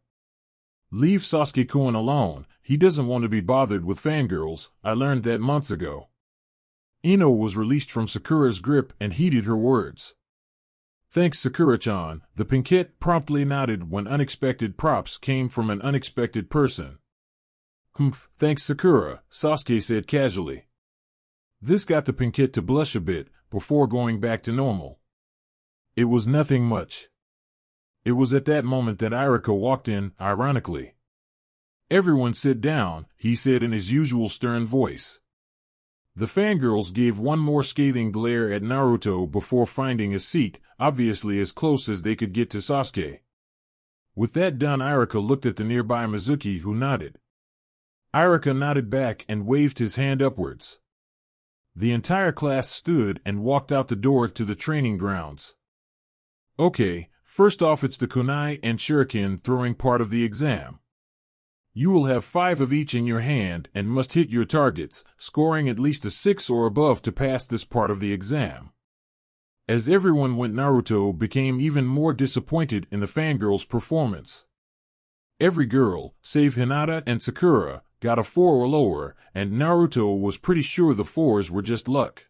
Leave Sasuke-kun alone, he doesn't want to be bothered with fangirls, I learned that months ago. Ino was released from Sakura's grip and heeded her words. Thanks, Sakura-chan, the pinkette promptly nodded when unexpected props came from an unexpected person. Humph, thanks Sakura, Sasuke said casually. This got the pinkette to blush a bit, before going back to normal. It was nothing much. It was at that moment that Irika walked in, ironically. Everyone sit down, he said in his usual stern voice. The fangirls gave one more scathing glare at Naruto before finding a seat, obviously as close as they could get to Sasuke. With that done, Irika looked at the nearby Mizuki, who nodded. Irika nodded back and waved his hand upwards. The entire class stood and walked out the door to the training grounds. Okay, first off it's the kunai and shuriken throwing part of the exam. You will have 5 of each in your hand and must hit your targets, scoring at least a 6 or above to pass this part of the exam. As everyone went, Naruto became even more disappointed in the fangirls' performance. Every girl, save Hinata and Sakura, got a 4 or lower, and Naruto was pretty sure the 4s were just luck.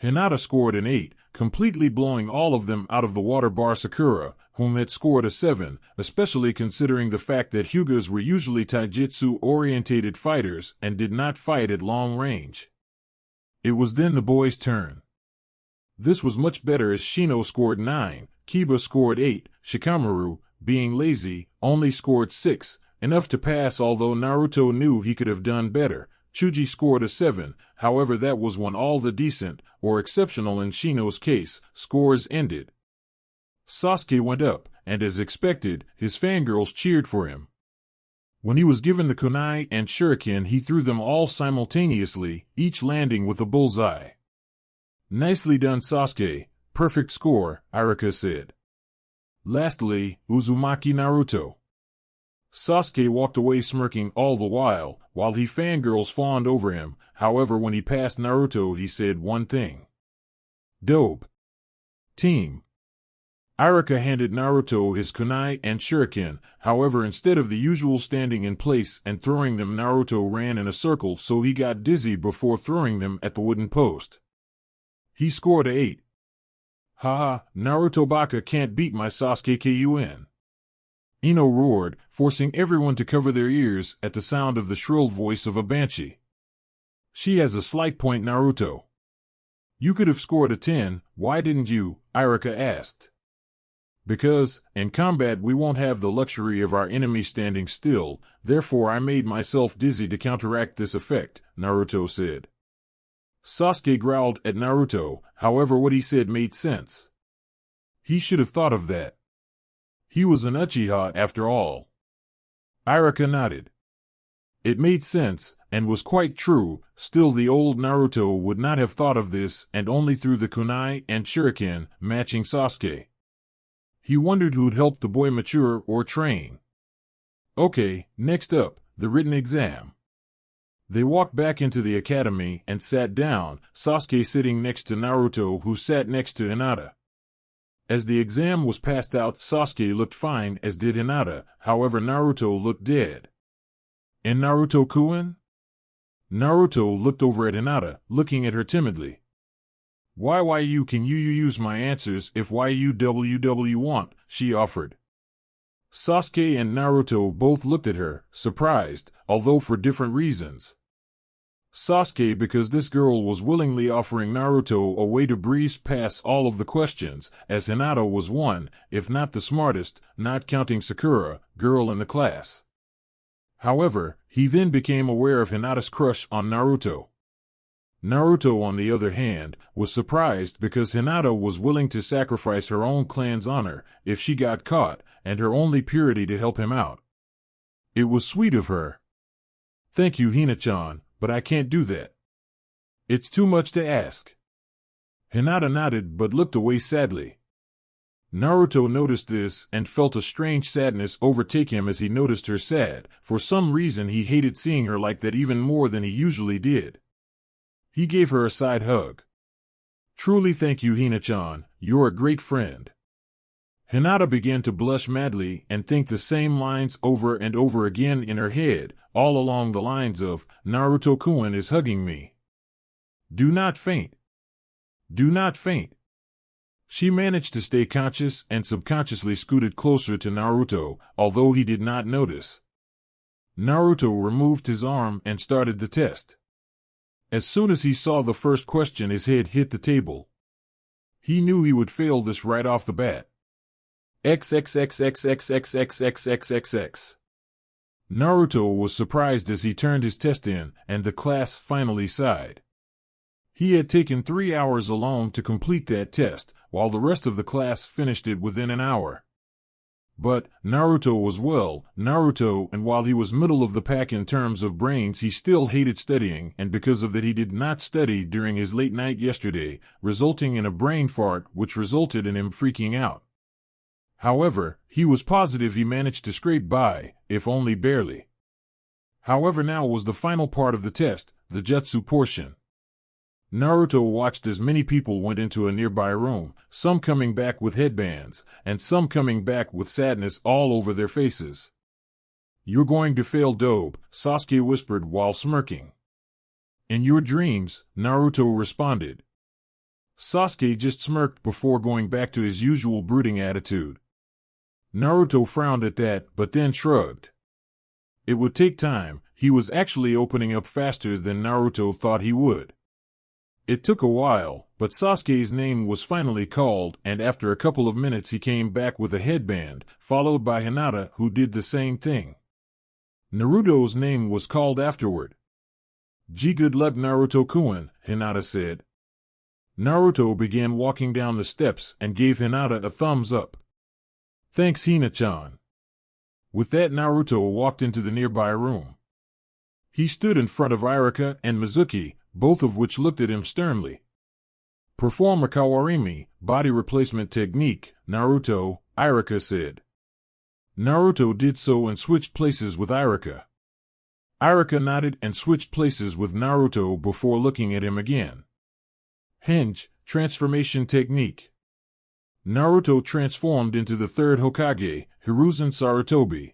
Hinata scored an 8, completely blowing all of them out of the water, bar Sakura, whom had scored a 7, especially considering the fact that Hyugas were usually taijutsu-orientated fighters and did not fight at long range. It was then the boys' turn. This was much better as Shino scored 9, Kiba scored 8, Shikamaru, being lazy, only scored 6, enough to pass although Naruto knew he could have done better. Chuji scored a 7, however that was when all the decent, or exceptional in Shino's case, scores ended. Sasuke went up, and as expected, his fangirls cheered for him. When he was given the kunai and shuriken, he threw them all simultaneously, each landing with a bullseye. Nicely done, Sasuke, perfect score, Irika said. Lastly, Uzumaki Naruto. Sasuke walked away smirking all the while he fangirls fawned over him. However, when he passed Naruto, he said one thing. Dope. Team. Irika handed Naruto his kunai and shuriken, however instead of the usual standing in place and throwing them, Naruto ran in a circle so he got dizzy before throwing them at the wooden post. He scored a 8. Haha, Naruto Baka can't beat my Sasuke-kun. Ino roared, forcing everyone to cover their ears at the sound of the shrill voice of a banshee. She has a slight point, Naruto. You could have scored a 10, why didn't you? Irika asked. Because, in combat we won't have the luxury of our enemy standing still, therefore I made myself dizzy to counteract this effect, Naruto said. Sasuke growled at Naruto, however what he said made sense. He should have thought of that. He was an Uchiha after all. Irika nodded. It made sense, and was quite true. Still, the old Naruto would not have thought of this, and only through the kunai and shuriken, matching Sasuke. He wondered who'd help the boy mature or train. Okay, next up, the written exam. They walked back into the academy and sat down, Sasuke sitting next to Naruto, who sat next to Hinata. As the exam was passed out, Sasuke looked fine, as did Hinata. However, Naruto looked dead. And Naruto-kun? Naruto looked over at Hinata, looking at her timidly. Why you can you use my answers if you want, she offered. Sasuke and Naruto both looked at her, surprised, although for different reasons. Sasuke because this girl was willingly offering Naruto a way to breeze past all of the questions, as Hinata was one, if not the smartest, not counting Sakura, girl in the class. However, he then became aware of Hinata's crush on Naruto. Naruto, on the other hand, was surprised because Hinata was willing to sacrifice her own clan's honor if she got caught, and her only purity to help him out. It was sweet of her. Thank you, Hina-chan, but I can't do that. It's too much to ask. Hinata nodded but looked away sadly. Naruto noticed this and felt a strange sadness overtake him as he noticed her sad. For some reason he hated seeing her like that even more than he usually did. He gave her a side hug. Truly thank you, Hina-chan, you're a great friend. Hinata began to blush madly and think the same lines over and over again in her head, all along the lines of, Naruto-kun is hugging me. Do not faint. Do not faint. She managed to stay conscious and subconsciously scooted closer to Naruto, although he did not notice. Naruto removed his arm and started the test. As soon as he saw the first question, his head hit the table. He knew he would fail this right off the bat. XXXXXXXXXXX. Naruto was surprised as he turned his test in, and the class finally sighed. He had taken 3 hours alone to complete that test, while the rest of the class finished it within an hour. But Naruto was Naruto, and while he was middle of the pack in terms of brains, he still hated studying, and because of that he did not study during his late night yesterday, resulting in a brain fart which resulted in him freaking out. However, he was positive he managed to scrape by, if only barely. However, now was the final part of the test, the jutsu portion. Naruto watched as many people went into a nearby room, some coming back with headbands, and some coming back with sadness all over their faces. You're going to fail, dope, Sasuke whispered while smirking. In your dreams, Naruto responded. Sasuke just smirked before going back to his usual brooding attitude. Naruto frowned at that, but then shrugged. It would take time, he was actually opening up faster than Naruto thought he would. It took a while, but Sasuke's name was finally called, and after a couple of minutes he came back with a headband, followed by Hinata, who did the same thing. Naruto's name was called afterward. Gee, good luck, Naruto-kun, Hinata said. Naruto began walking down the steps and gave Hinata a thumbs up. Thanks, Hina-chan. With that, Naruto walked into the nearby room. He stood in front of Iruka and Mizuki, both of which looked at him sternly. Perform a kawarimi, body replacement technique, Naruto, Iruka said. Naruto did so and switched places with Iruka. Iruka nodded and switched places with Naruto before looking at him again. Henge, transformation technique. Naruto transformed into the third Hokage, Hiruzen Sarutobi.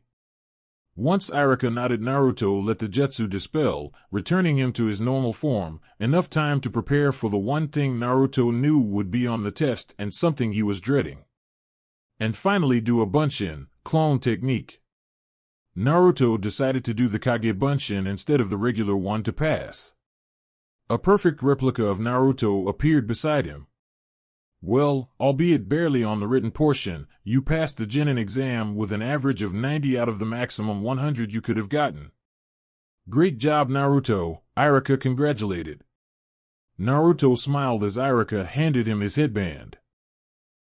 Once Iruka nodded, Naruto let the jutsu dispel, returning him to his normal form, enough time to prepare for the one thing Naruto knew would be on the test and something he was dreading. And finally do a Bunshin, clone technique. Naruto decided to do the Kage Bunshin instead of the regular one to pass. A perfect replica of Naruto appeared beside him. Well, albeit barely on the written portion, you passed the Genin exam with an average of 90 out of the maximum 100 you could have gotten. Great job, Naruto, Iruka congratulated. Naruto smiled as Iruka handed him his headband.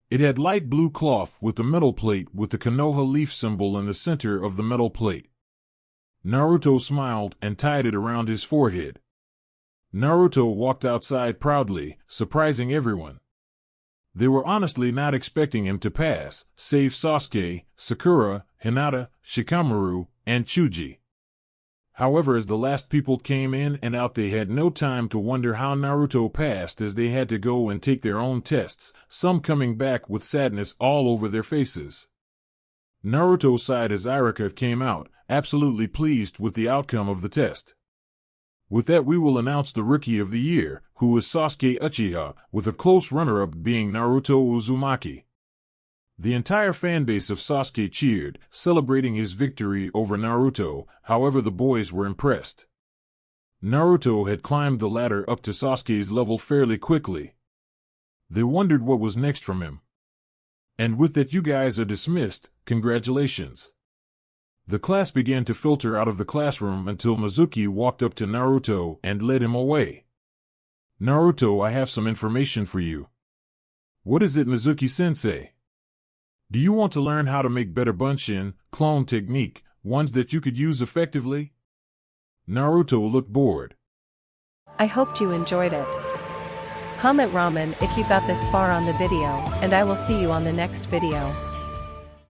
It had light blue cloth with the metal plate with the Konoha leaf symbol in the center of the metal plate. Naruto smiled and tied it around his forehead. Naruto walked outside proudly, surprising everyone. They were honestly not expecting him to pass, save Sasuke, Sakura, Hinata, Shikamaru, and Chuji. However, as the last people came in and out, they had no time to wonder how Naruto passed, as they had to go and take their own tests, some coming back with sadness all over their faces. Naruto sighed as Irika came out, absolutely pleased with the outcome of the test. With that, we will announce the Rookie of the Year, who is Sasuke Uchiha, with a close runner-up being Naruto Uzumaki. The entire fanbase of Sasuke cheered, celebrating his victory over Naruto. However, the boys were impressed. Naruto had climbed the ladder up to Sasuke's level fairly quickly. They wondered what was next from him. And with that, you guys are dismissed. Congratulations. The class began to filter out of the classroom until Mizuki walked up to Naruto and led him away. Naruto, I have some information for you. What is it, Mizuki-sensei? Do you want to learn how to make better Bunshin clone technique, ones that you could use effectively? Naruto looked bored. I hoped you enjoyed it. Comment ramen if you got this far on the video, and I will see you on the next video.